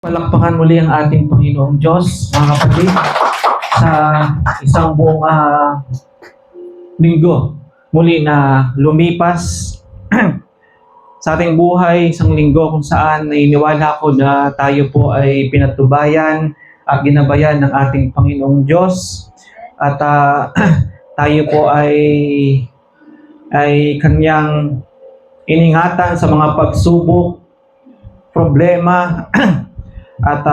Palakpakan muli ang ating Panginoong Diyos, mga kapatid, sa isang buong linggo muli na lumipas sa ating buhay, isang linggo kung saan nainiwala ko na tayo po ay pinatubayan at ginabayan ng ating Panginoong Diyos at tayo po ay kanyang iningatan sa mga pagsubok, problema, at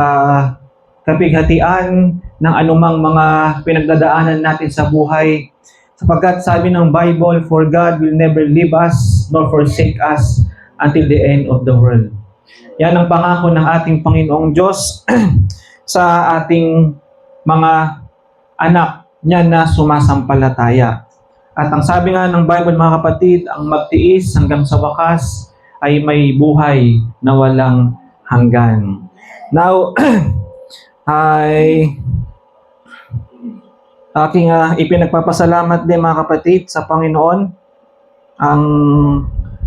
kapighatian ng anumang mga pinagdadaanan natin sa buhay. Sapagkat sabi ng Bible, for God will never leave us nor forsake us until the end of the world. Yan ang pangako ng ating Panginoong Diyos sa ating mga anak niya na sumasampalataya. At ang sabi nga ng Bible, mga kapatid, ang magtiis hanggang sa wakas ay may buhay na walang hanggan. Now, ay aking ipinagpapasalamat din, mga kapatid, sa Panginoon ang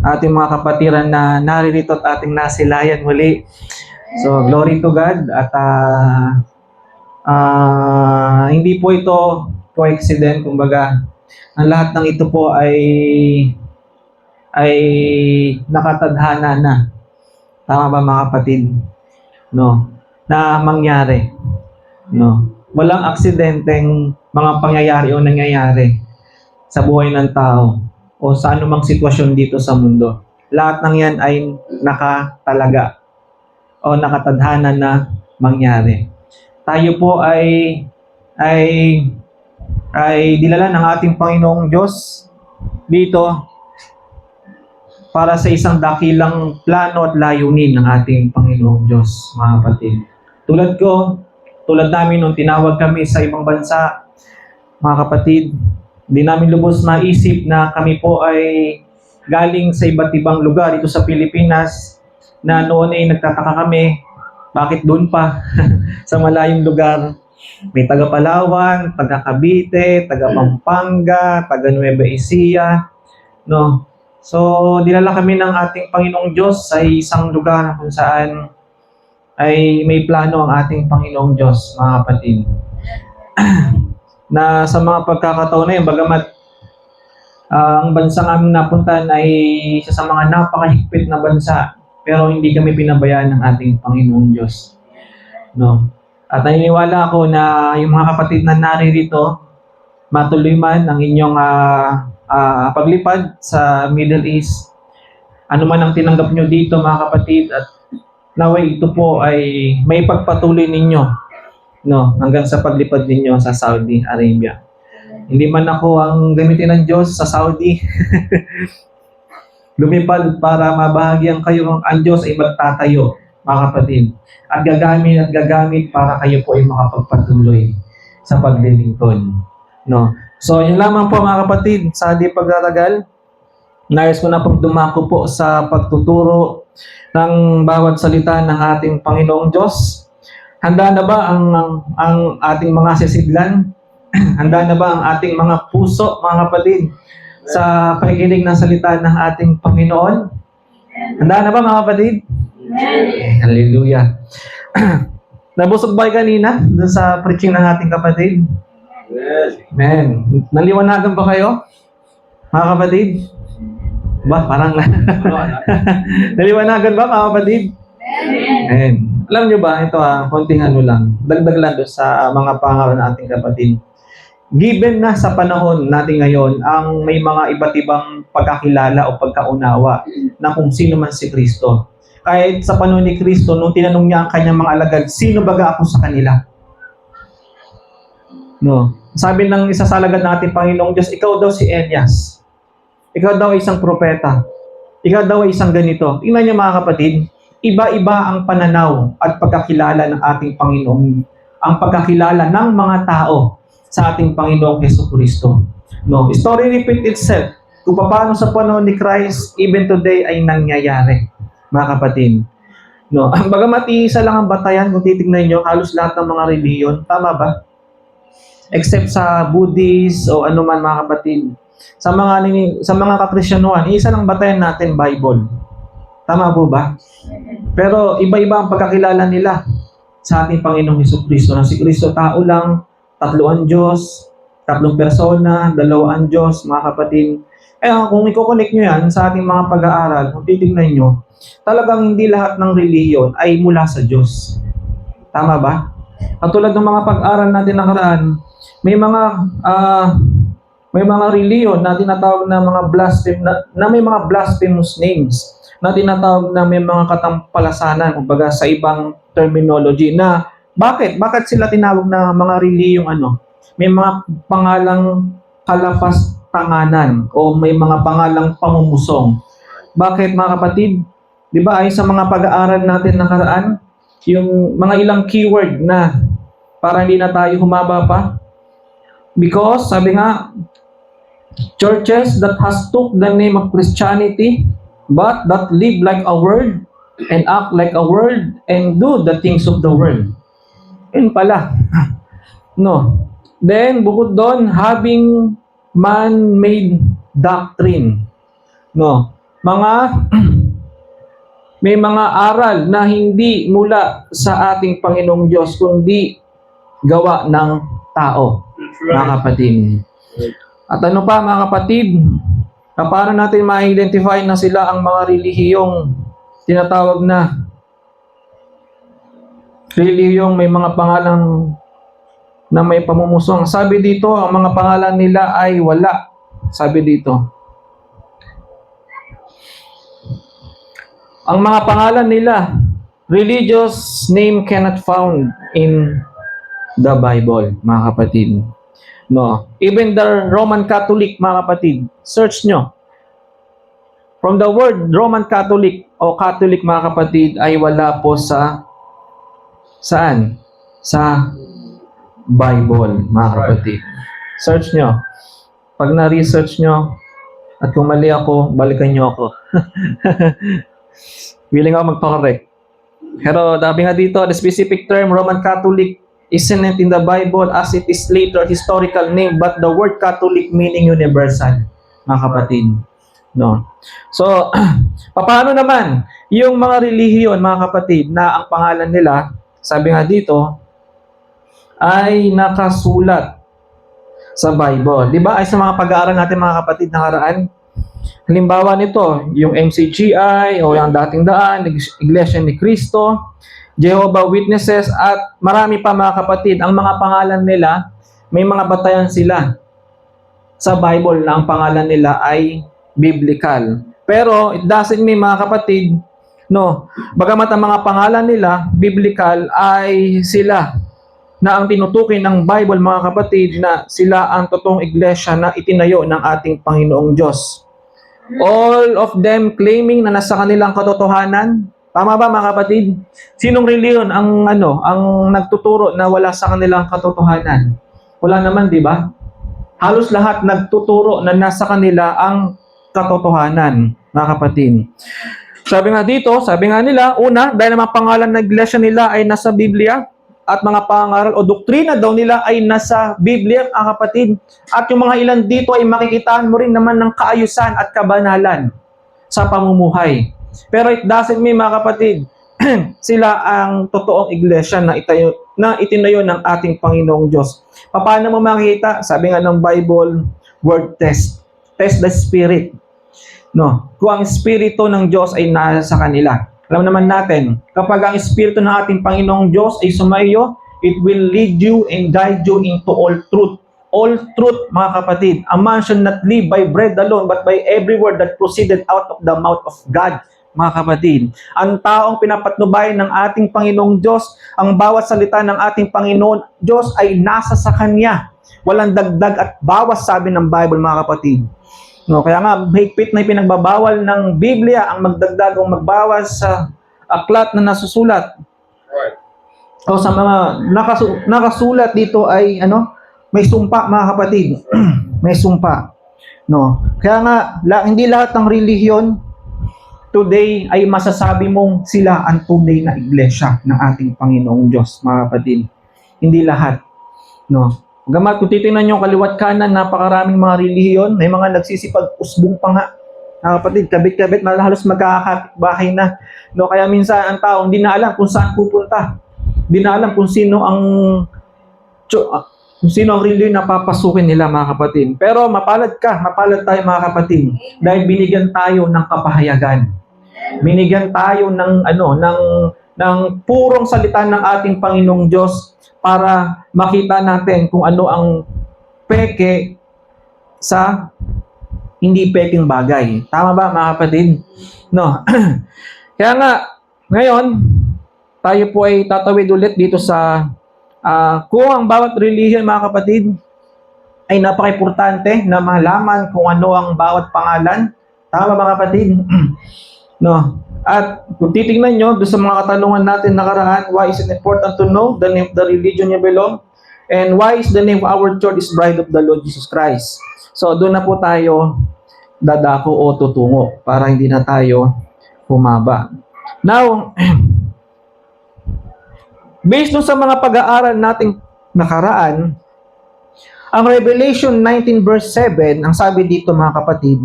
ating mga kapatiran na naririto at ating nasilayan muli. So, glory to God. At hindi po ito coincident, kumbaga, ang lahat ng ito po ay nakatadhana na. Tama ba, mga kapatid? No, na mangyari. No, walang aksidenteng mga pangyayari o nangyayari sa buhay ng tao o sa anumang sitwasyon dito sa mundo. Lahat ng yan ay nakatalaga o nakatadhana na mangyari. Tayo po ay dinala ng ating Panginoong Diyos dito para sa isang dakilang plano at layunin ng ating Panginoong Diyos, mga kapatid. Tulad namin nung tinawag kami sa ibang bansa, mga kapatid, hindi namin lubos maisip na kami po ay galing sa iba't ibang lugar dito sa Pilipinas na noon ay nagtataka kami, bakit doon pa sa malayong lugar? May taga Palawan, taga Cavite, taga Pampanga, taga Nueva Ecija, no? So, dinala kami ng ating Panginoong Diyos sa isang lugar kung saan ay may plano ang ating Panginoong Diyos, mga kapatid. Na sa mga pagkakataon na yun, bagamat ang bansang aming napuntahan ay isa sa mga napakahigpit na bansa, pero hindi kami pinabayaan ng ating Panginoong Diyos. No? At naniniwala ako na yung mga kapatid na naririto, matuloy man ang inyong paglipad sa Middle East, ano man ang tinanggap nyo dito, mga kapatid, at naway ito po ay may pagpatuloy ninyo, no, hanggang sa paglipad ninyo sa Saudi Arabia. Hindi man ako ang gamitin ng Diyos sa Saudi. Lumipad para mabahagian kayo ang Diyos ay magtatayo, mga kapatid, at gagamit para kayo po ay makapagpatuloy sa paglilingkod. No. So, yun lamang po, mga kapatid, sa di pagdadagal. Nais ko na pong dumako po sa pagtuturo ng bawat salita ng ating Panginoong Diyos. Handa na ba ang ating mga sisidlan? Handa na ba ang ating mga puso, mga kapatid, sa pakikinig ng salita ng ating Panginoon? Handa na ba, mga kapatid? Amen. Hallelujah. Nabusog ba kanina doon sa preaching ng ating kapatid? Amen. Naliwanagan ba kayo, mga kapatid? Ba, parang naliwanagan ba, mga kapatid? Amen. Alam nyo ba, ito konting lang, dagdag lang doon sa mga pangalan ng ating kapatid. Given na sa panahon natin ngayon, ang may mga iba't ibang pagkakilala o pagkaunawa na kung sino man si Kristo. Kahit sa panahon ni Kristo, nung tinanong niya ang kanyang mga alagad, sino baga ako sa kanila? No. Sabi ng isa sa alagad ng ating Panginoong Diyos, ikaw daw si Elias. Ikaw daw ay isang propeta. Ikaw daw ay isang ganito. Tingnan niyo, mga kapatid, iba-iba ang pananaw at pagkakilala ng ating Panginoong, ang pagkakilala ng mga tao sa ating Panginoong Jesucristo. No. Story repeat itself. Kung paano sa panahon ni Christ, even today ay nangyayari, mga kapatid. No. Bagamat isa lang ang batayan, kung titignan niyo, halos lahat ng mga reliyon, tama ba? Except sa Buddhist o ano man, mga kapatid. Sa mga kakrisyanuhan, isa lang batayan natin, Bible. Tama po ba? Pero iba-iba ang pagkakilala nila sa ating Panginoong Hesukristo na si Kristo tao lang, tatlo ang Diyos, tatlong persona, dalawa ang Diyos, mga kapatid. Kung i-connect nyo yan sa ating mga pag-aaral, kung titignan nyo, talagang hindi lahat ng relihiyon ay mula sa Diyos. Tama ba? Katulad ng mga pag-aaral natin nakaraan, may mga relihiyon na tinatawag na mga na may mga blasphemous names na tinatawag na may mga katampalasanan, kumbaga sa ibang terminology na bakit sila tinawag na mga relihiyong may mga pangalang kalapastanganan o may mga pangalang pamumusong. Bakit mga kapatid? Di ba ay sa mga pag-aaral natin nakaraan, yung mga ilang keyword na para hindi na tayo humaba pa? Because, sabi nga, churches that has took the name of Christianity but that live like a world and act like a world and do the things of the world. Yun pala. No. Then, bukod doon, having man-made doctrine. No. May mga aral na hindi mula sa ating Panginoong Diyos, kundi gawa ng tao, mga kapatid. At ano pa, mga kapatid, paano natin ma-identify na sila ang mga relihiyong tinatawag na relihiyong may mga pangalang na may pamumusong? Sabi dito, ang mga pangalan nila ay wala. Sabi dito. Ang mga pangalan nila, religious name cannot found in the Bible, mga kapatid. No. Even the Roman Catholic, mga kapatid, search nyo. From the word Roman Catholic o Catholic, mga kapatid, ay wala po saan? Sa Bible, mga kapatid. Search nyo. Pag na-research nyo, at kung mali ako, balikan nyo ako. Willing ako magpa-correct. Pero sabi nga dito, the specific term Roman Catholic isn't it in the Bible as it is later historical name, but the word Catholic meaning universal, mga kapatid. No. So, paano naman yung mga relihiyon, mga kapatid, na ang pangalan nila, sabi nga dito, ay nakasulat sa Bible. Di ba? Ay sa mga pag-aaral natin, mga kapatid, nakaraan. Halimbawa nito, yung MCGI o yung dating daan, Iglesia ni Cristo, Jehovah Witnesses, at marami pa, mga kapatid. Ang mga pangalan nila, may mga batayan sila sa Bible na ang pangalan nila ay biblical. Pero it doesn't mean, mga kapatid, no, bagamat ang mga pangalan nila biblical, ay sila na ang tinutukoy ng Bible, mga kapatid, na sila ang totoong iglesia na itinayo ng ating Panginoong Diyos. All of them claiming na nasa kanilang katotohanan. Tama ba, mga kapatid? Sinong reliyon ang nagtuturo na wala sa kanilang katotohanan? Wala naman, di ba? Halos lahat nagtuturo na nasa kanila ang katotohanan, mga kapatid. Sabi nga nila, una, dahil ang mga pangalan ng iglesia nila ay nasa Biblia, at mga pangaral o doktrina daw nila ay nasa Biblia, mga kapatid. At yung mga ilan dito ay makikitaan mo rin naman ng kaayusan at kabanalan sa pamumuhay. Pero it doesn't mean, mga kapatid, sila ang totoong iglesia na itinayo ng ating Panginoong Diyos. Paano mo makikita? Sabi nga ng Bible, word test. Test the spirit. No, kung ang espiritu ng Diyos ay nasa kanila. Alam naman natin, kapag ang espiritu ng ating Panginoong Diyos ay sumaiyo, it will lead you and guide you into all truth. All truth, mga kapatid. A man should not live by bread alone, but by every word that proceeded out of the mouth of God, mga kapatid. Ang taong pinapatnubay ng ating Panginoong Diyos, ang bawat salita ng ating Panginoon Diyos ay nasa sa Kanya. Walang dagdag at bawas, sabi ng Bible, mga kapatid. No, kaya nga, higpit na ipinagbabawal ng Biblia ang magdagdag o magbawas sa aklat na nasusulat. Right. O sa mga nakasulat dito ay may sumpa, mga kapatid. May sumpa. No. Kaya nga, hindi lahat ng relihiyon today ay masasabi mong sila ang tunay na iglesia ng ating Panginoong Diyos, mga kapatid. Hindi lahat. No. Gamat kung titingnan nyo kaliwat kanan, napakaraming mga relihiyon, may mga nagsisipag-usbong pa nga Mga kapatid, kabit-kabit, halos magkakapit-bahay na. No, kaya minsan ang tao hindi na alam kung saan pupunta. Hindi na alam kung sino ang reliyon na papasukin nila, mga kapatid. Pero mapalad tayo, mga kapatid, dahil binigyan tayo ng kapahayagan. Binigyan tayo ng purong salita ng ating Panginoong Diyos para makita natin kung ano ang peke sa hindi peking bagay. Tama ba, mga kapatid? No. Kaya nga, ngayon, tayo po ay tatawid ulit dito sa kung ang bawat relihiyon, mga kapatid, ay napaka-importante na malaman kung ano ang bawat pangalan. Tama, mga kapatid? No. At kung titingnan nyo, doon sa mga katanungan natin nakaraan, why is it important to know the name of the religion you belong? And why is the name of our church is Bride of the Lord Jesus Christ? So, doon na po tayo dadako o tutungo para hindi na tayo humaba. Now, based doon sa mga pag-aaral nating nakaraan, ang Revelation 19 verse 7, ang sabi dito, mga kapatid,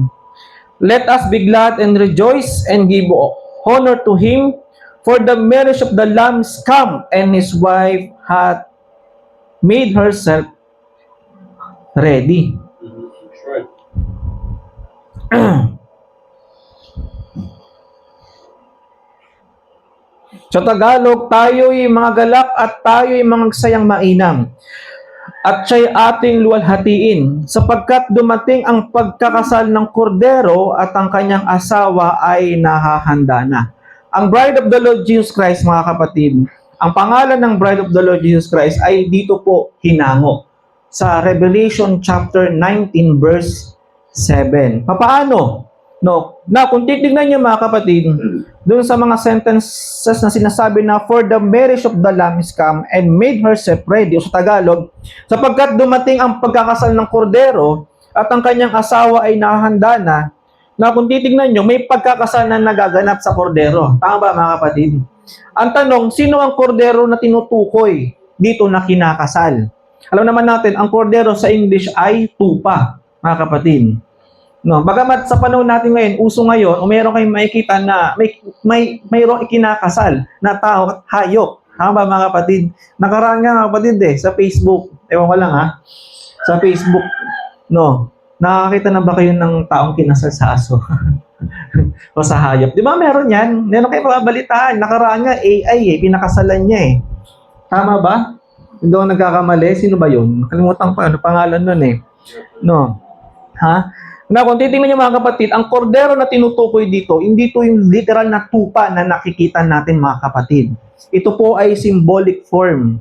let us be glad and rejoice and give honor to Him, for the marriage of the Lamb is come, and His wife hath made herself ready. Sa Tagalog, tayo'y mga galak at tayo'y mga sayang mainam. At siya'y ating luwalhatiin, sapagkat dumating ang pagkakasal ng kordero at ang kanyang asawa ay nahahanda na. Ang Bride of the Lord Jesus Christ, mga kapatid, ang pangalan ng Bride of the Lord Jesus Christ ay dito po hinango sa Revelation chapter 19 verse 7. Papaano? No. Na kung titignan niyo, mga kapatid, doon sa mga sentences na sinasabi na for the marriage of the Lamb is come and made herself ready, o sa Tagalog, sapagkat dumating ang pagkakasal ng kordero at ang kanyang asawa ay nahahanda na kung titignan niyo, may pagkakasal na nagaganap sa kordero. Tama ba, mga kapatid? Ang tanong, sino ang kordero na tinutukoy dito na kinakasal? Alam naman natin, ang kordero sa English ay tupa, mga kapatid. No, bagamat sa panahon natin ngayon, uso ngayon, o meron kayong makikita na mayroong ikinakasal na tao at hayop. Tama ba, mga kapatid? Nakaraan nga, mga kapatid, sa Facebook. Ewan ko lang, ha? Sa Facebook, no, nakakita na ba kayo ng taong kinasal sa aso? O sa hayop? Di ba meron yan? Meron kayo mababalitaan. Nakaraan nga, AI pinakasalan niya Tama ba? Hindi ako nagkakamali. Sino ba yun? Nakalimutan ko, ano pangalan nun No. Ha? Na kung titingnan niyo, mga kapatid, ang kordero na tinutukoy dito, hindi ito yung literal na tupa na nakikita natin, mga kapatid. Ito po ay symbolic form,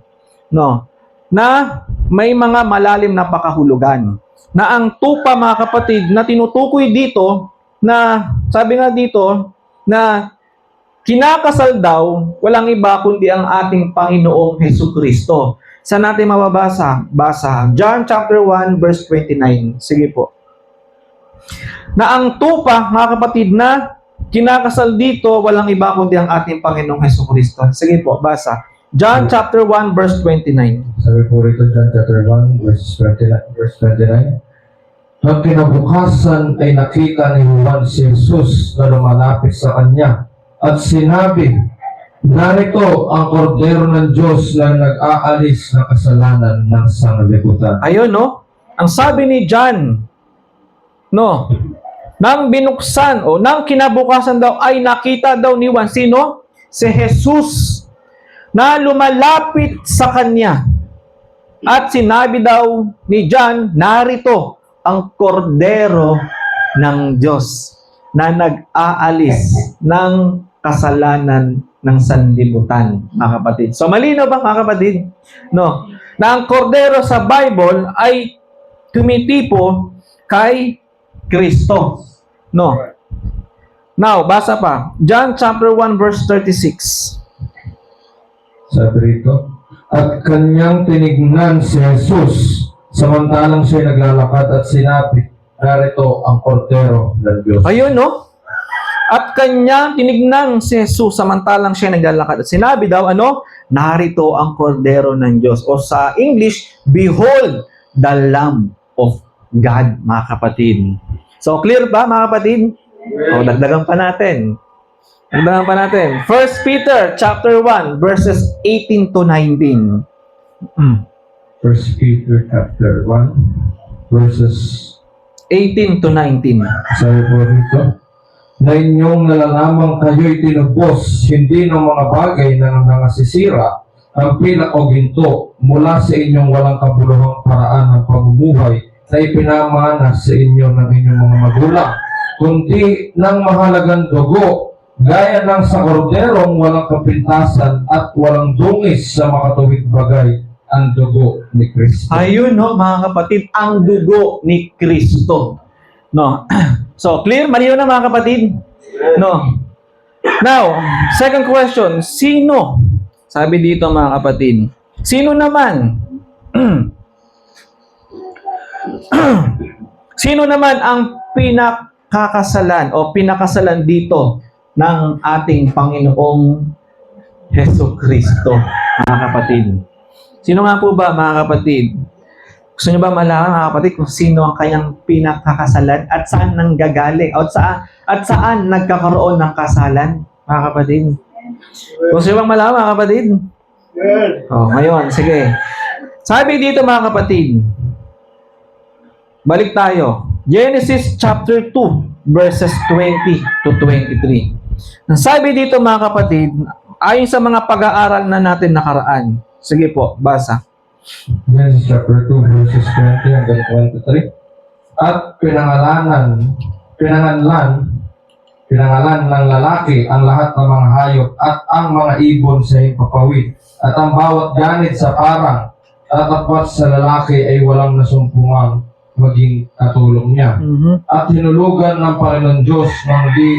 no? Na may mga malalim na pakahulugan. Na ang tupa, mga kapatid, na tinutukoy dito, na sabi nga dito, na kinakasal daw, walang iba kundi ang ating Panginoong Hesukristo. Saan natin mababasa? Basa. John chapter 1 verse 29. Sige po. Na ang tupa, mga kapatid, na kinakasal dito, walang iba kundi ang ating Panginoong Hesukristo. Sige po, basa. John chapter 1 verse 29. Sabi po rito, John chapter 1 verse 29. Nang kinabukasan ay nakita ni Juan si Jesus na lumalapit sa kanya at sinabi, narito ang kordero ng Diyos na nag-aalis ng kasalanan ng sanglibutan. Ayun, no? Ang sabi ni John, no, nang binuksan o nang kinabukasan daw ay nakita daw ni Juan, sino? Si Jesus na lumalapit sa kanya. At sinabi daw ni John, narito ang kordero ng Diyos na nag-aalis ng kasalanan ng sanlibutan, mga kapatid. So malinaw ba, mga kapatid? No, na ang kordero sa Bible ay tumitipo kay Kristo. No. Now, basa pa. John chapter 1 verse 36. Sabi rito, at kanyang tinignan si Jesus samantalang siya naglalakad at sinabi, narito ang kordero ng Diyos. Ayun, no? At kanyang tinignan si Jesus samantalang siya naglalakad at sinabi daw, ano? Narito ang kordero ng Diyos. O sa English, behold the Lamb of God, mga kapatid. So, clear ba, mga kapatid? O, dagdagan pa natin. Dagdagan pa natin. 1 Peter chapter 1 verses 18 to 19. 1 Peter chapter 1 verses 18 to 19. sabi po rito, na inyong nalalamang kayo'y tinubos, hindi ng mga bagay na nangasisira, ang pilak o ginto mula sa inyong walang kabuluhang paraan ng pamumuhay na ipinamana sa inyo ng inyong mga magulang, kundi ng mahalagang dugo, gaya ng sa korderong walang kapintasan at walang dungis sa makatuwid bagay, ang dugo ni Kristo. Ayun, no, mga kapatid, ang dugo ni Kristo. No. So, clear? Malinaw na, mga kapatid? No. Now, second question, sino? Sabi dito, mga kapatid, sino naman? Sino naman ang pinakakasalan o pinakasalan dito ng ating Panginoong Hesus Kristo, mga kapatid? Sino nga po ba, mga kapatid? Gusto niyo ba malaman, mga kapatid, kung sino ang kanyang pinakakasalan at saan nanggagaling at saan nagkakaroon ng kasalan, mga kapatid? Gusto niyo bang malaman, mga kapatid? Oh, ngayon, sige. Sabi dito, mga kapatid, balik tayo. Genesis chapter 2 verses 20 to 23. Sabi dito, mga kapatid, ayon sa mga pag-aaral na natin nakaraan. Sige po, basa. Genesis chapter 2 verses 20 hanggang 23. At pinangalan ng lalaki ang lahat ng mga hayop at ang mga ibon sa himpapawid at ang bawat ganit sa parang at tapat sa lalaki ay walang nasumpungang maging katulong niya. At hinulugan ng Panginoon Diyos ng di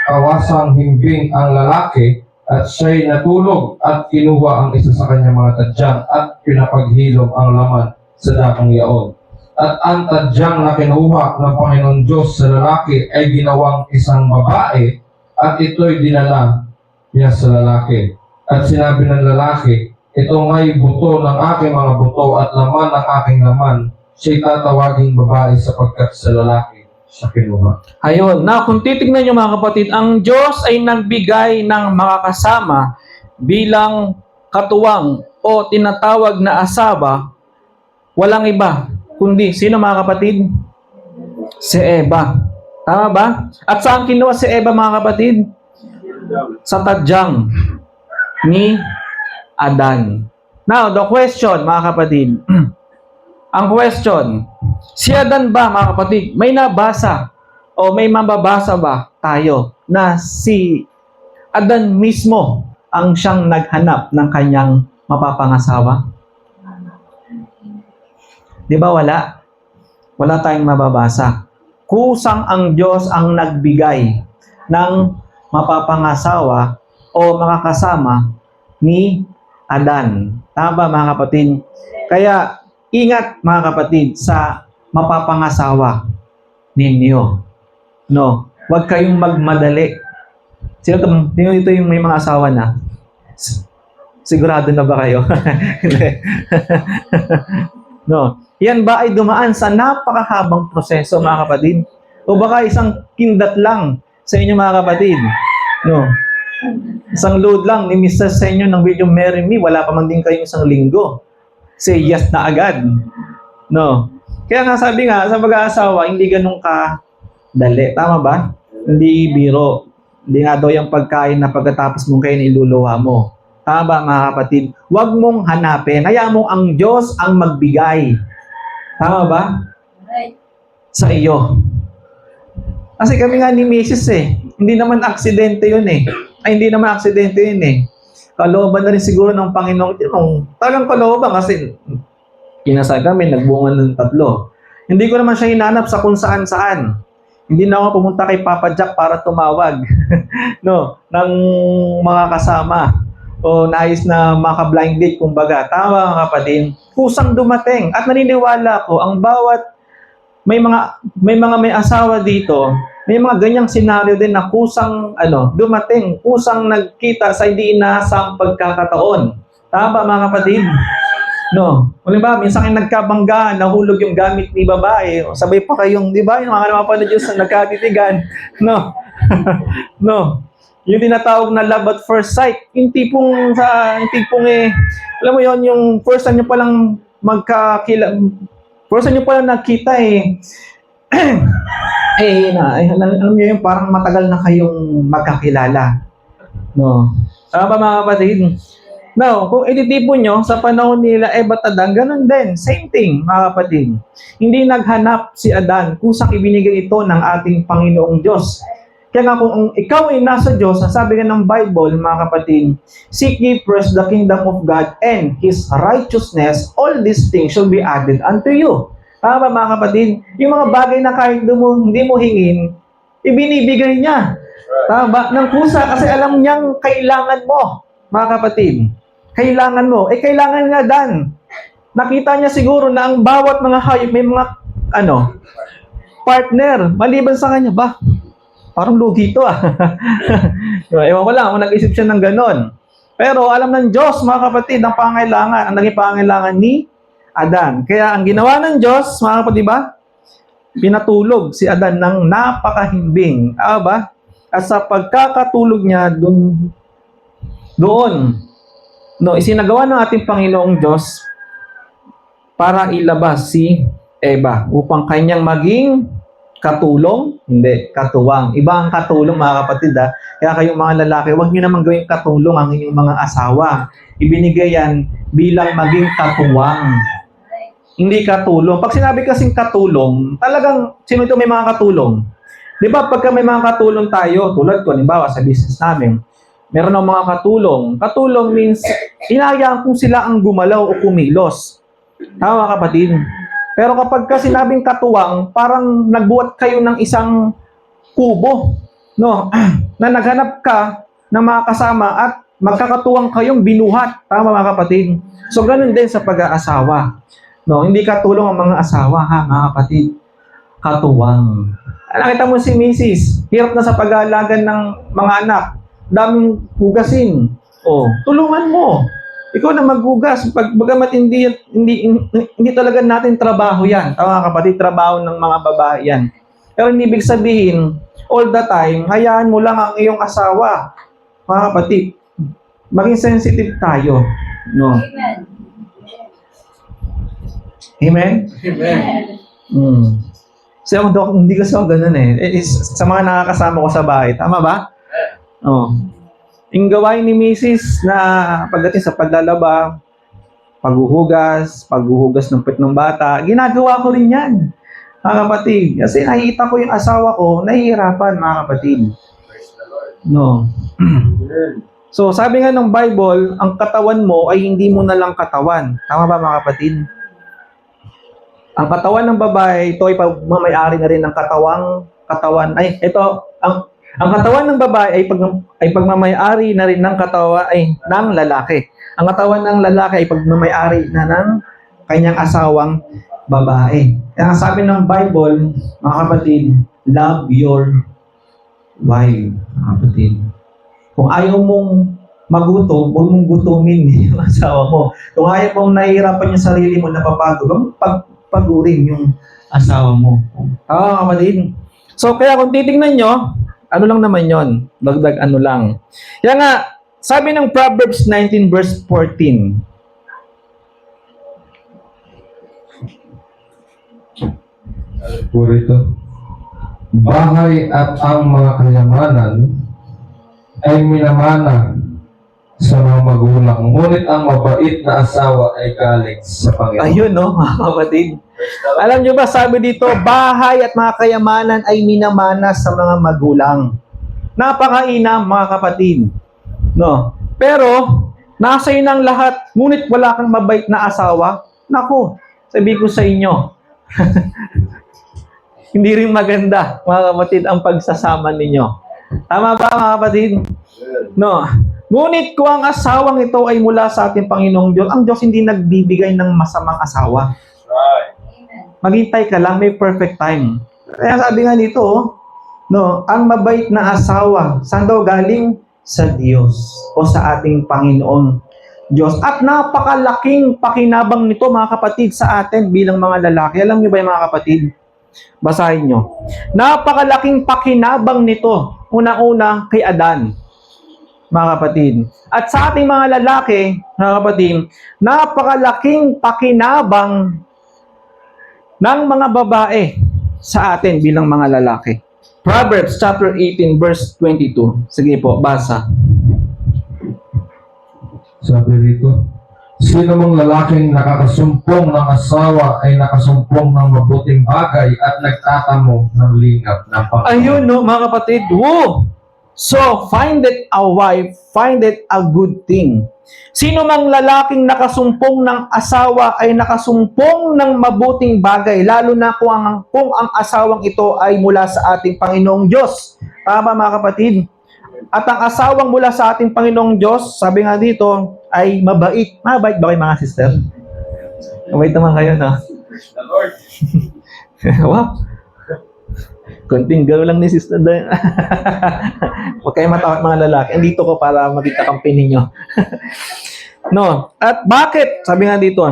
kawasang himbing ang lalaki at siya'y natulog at kinuha ang isa sa kanyang mga tadyang at pinapaghilom ang laman sa dakong yaon. At ang tadyang na kinuha ng Panginoon Diyos sa lalaki ay ginawang isang babae at ito'y dinala niya sa lalaki. At sinabi ng lalaki, ito nga'y buto ng aking mga buto at laman ng aking laman. Siya'y tatawaging babae sapagkat sa lalaki siya kinuha. Ayun. Na kung titignan nyo, mga kapatid, ang Diyos ay nagbigay ng mga kasama bilang katuwang o tinatawag na asawa, walang iba, kundi sino, mga kapatid? Si Eva. Tama ba? At saan kinuha si Eva, mga kapatid? Sa tadyang ni Adan. Now, the question, mga kapatid, ang question, si Adan ba, mga kapatid, may nabasa o may mababasa ba tayo na si Adan mismo ang siyang naghanap ng kanyang mapapangasawa? Di ba wala? Wala tayong mababasa. Kusang ang Diyos ang nagbigay ng mapapangasawa o makakasama ni Adan. Tama ba, mga kapatid? Kaya, ingat, mga kapatid, sa mapapangasawa ninyo. No? Huwag kayong magmadali. Sino dito yung may mga asawa na? Sigurado na ba kayo? No. Yan ba ay dumaan sa napakahabang proseso, mga kapatid? O baka isang kindat lang sa inyo, mga kapatid? No. Isang load lang ni Mr. sa inyo ng video Marry Me, wala pa man din kayong isang linggo. Say yes na agad. No. Kaya nga sabi nga, sa pag-aasawa, hindi ganun kadali. Tama ba? Hindi biro. Hindi nga daw yung pagkain na pagkatapos mong kain iluluwa mo. Tama ba, mga kapatid? Huwag mong hanapin. Hayaan mo ang Diyos ang magbigay. Tama ba? Sa iyo. Kasi kami nga ni Mrs. Hindi naman aksidente yun Ay, hindi naman aksidente yun Kalooban na rin siguro ng Panginoon. Talagang kalooban kasi kinasal kami, nagbunga ng 3. Hindi ko naman siya hinanap sa kung saan-saan. Hindi na ako pumunta kay Papa Jack para tumawag no, ng mga kasama o nais na maka-blind date, kumbaga. Tama, mga kapatid. Kusang dumating. At naniniwala ko, ang bawat may mga asawa dito, may mga ganyang senaryo din na kusang dumating, kusang nagkita sa hindi inaasang pagkakataon. Tama, mga kapatid? No. Halimbawa, minsan kayo nagkabanggaan, nahulog yung gamit ni babae, o sabay pa kayong, di ba, yung mga napapanood Diyos na nagkatitigan. No. No. Yung tinatawag na love at first sight. Yung tipong alam mo yon, yung first time nyo palang first time nyo palang nakita alam nyo yung parang matagal na kayong magkakilala. No. Tama ba mga kapatid? Now, kung ititipon nyo sa panahon nila Eva at Adan, ganun din. Same thing, mga kapatid. Hindi naghanap si Adan kung saan ibinigay ito ng ating Panginoong Diyos. Kaya nga kung ikaw ay nasa Diyos, sabi nga ng Bible, mga kapatid, seek ye first the kingdom of God and His righteousness, all these things shall be added unto you. Tama ba mga kapatid? Yung mga bagay na kahit hindi mo hingin, ibinibigay niya. Tama ba? Ng kusa, kasi alam niyang kailangan mo, mga kapatid. Kailangan mo. Kailangan nga Dan. Nakita niya siguro na ang bawat mga hayop may mga, partner. Maliban sa kanya, parang lugi ito Ewan ko lang kung nag-isip siya ng ganon. Pero alam ng Diyos, mga kapatid, ang naging pangailangan ni Adan. Kaya ang ginawa ng Diyos, mga kapatid, pinatulog si Adan ng napakahimbing. Ba? At sa pagkakatulog niya doon, isinagawa ng ating Panginoong Diyos para ilabas si Eva upang kanyang maging katulong, hindi, katuwang. Iba ang katulong, mga kapatid. Kaya kayong mga lalaki, huwag niyo naman gawing katulong ang inyong mga asawa. Ibinigay yan bilang maging katuwang. Hindi katulong. Pag sinabi kasing katulong, talagang, sino ito may mga katulong? Di ba, pagka may mga katulong tayo, tulad ko, halimbawa sa business namin, meron ng mga katulong. Katulong means, inayaan kung sila ang gumalaw o kumilos. Tama, kapatid? Pero kapag ka sinabing katuwang, parang nagbuhat kayo ng isang kubo, na naghanap ka ng mga kasama at magkakatuwang kayong binuhat. Tama, mga kapatid? So, ganun din sa pag-aasawa. Hindi katulong ang mga asawa, mga kapatid. Katuwang. Nakita mo si Mrs. Hirap na sa pag-aalaga ng mga anak. Daming hugasin. Tulungan mo. Ikaw na maghugas. Bagamat hindi talaga natin trabaho yan. Tama, kapatid, trabaho ng mga babae yan. Pero hindi ibig sabihin, all the time, hayaan mo lang ang iyong asawa. Mga kapatid, maging sensitive tayo. Amen? Amen. So, hindi kasi ako ganun sa mga nakakasama ko sa bahay. Tama ba? Yung gawain ni Mrs. na pagdating sa paglalaba, paghuhugas ng pet ng bata, ginagawa ko rin yan, mga kapatid. Kasi nakikita ko yung asawa ko, nahihirapan, mga kapatid. So, sabi nga ng Bible, ang katawan mo ay hindi mo na lang katawan. Tama ba, mga kapatid? Ang katawan ng babae, ito ay pagmamayari na rin ng ang katawan ng babae ay pagmamayari na rin ng ng lalaki. Ang katawan ng lalaki ay pagmamayari na ng kanyang asawang babae. Kaya sabi ng Bible, mga kapatid, love your wife, mga kapatid. Kung ayaw mong magutom, huwag mong gutumin yung asawa mo. Kung ayaw mong nahihirapan yung sarili mo, napapagod, pagurin yung asawa mo. Kapatid. So, kaya kung titignan nyo, ano lang naman yon, dagdag ano lang. Kaya nga, sabi ng Proverbs 19 verse 14, Purito, bahay at ang mga kayamanan ay minamana sa mga magulang. Ngunit ang mabait na asawa ay galing sa Panginoon. Ayun, mga kapatid. Alam nyo ba, sabi dito, bahay at mga kayamanan ay minamana sa mga magulang. Napakainam, mga kapatid. Pero, nasa iyo ng lahat, ngunit wala kang mabait na asawa, naku, sabi ko sa inyo, hindi rin maganda, mga kapatid, ang pagsasama ninyo. Tama ba, mga kapatid? Ngunit kung ang asawang ito ay mula sa ating Panginoong Diyos, ang Diyos hindi nagbibigay ng masamang asawa. Maghintay ka lang, may perfect time. Kaya sabi nga dito, ang mabait na asawa, saan daw galing? Sa Diyos o sa ating Panginoon. Diyos. At napakalaking pakinabang nito mga kapatid sa atin bilang mga lalaki. Alam niyo ba yung mga kapatid? Basahin nyo. Napakalaking pakinabang nito. Una-una kay Adan, mga kapatid. At sa ating mga lalaki, mga kapatid, napakalaking pakinabang ng mga babae sa atin bilang mga lalaki. Proverbs chapter 18 verse 22. Sige po, basa. Sabi rito, sino mang lalaking nakakasumpong ng asawa ay nakasumpong ng mabuting bagay at nagtatamo ng lingap ng Panginoon. Ayun, no, mga kapatid. Woo! So, find it a wife, find it a good thing. Sino mang lalaking nakasumpong ng asawa ay nakasumpong ng mabuting bagay, lalo na kung ang asawang ito ay mula sa ating Panginoong Diyos. Tama, mga kapatid? At ang asawang mula sa ating Panginoong Diyos, sabi nga dito, ay mabait. Mabait ba kayo, mga sister? Mabait naman kayo, no? The Lord. Wow. Konting garo lang ni sister. Huwag kayo matakot, mga lalaki. Andito ko para makita kampi ninyo. No. At bakit? Sabi nga dito,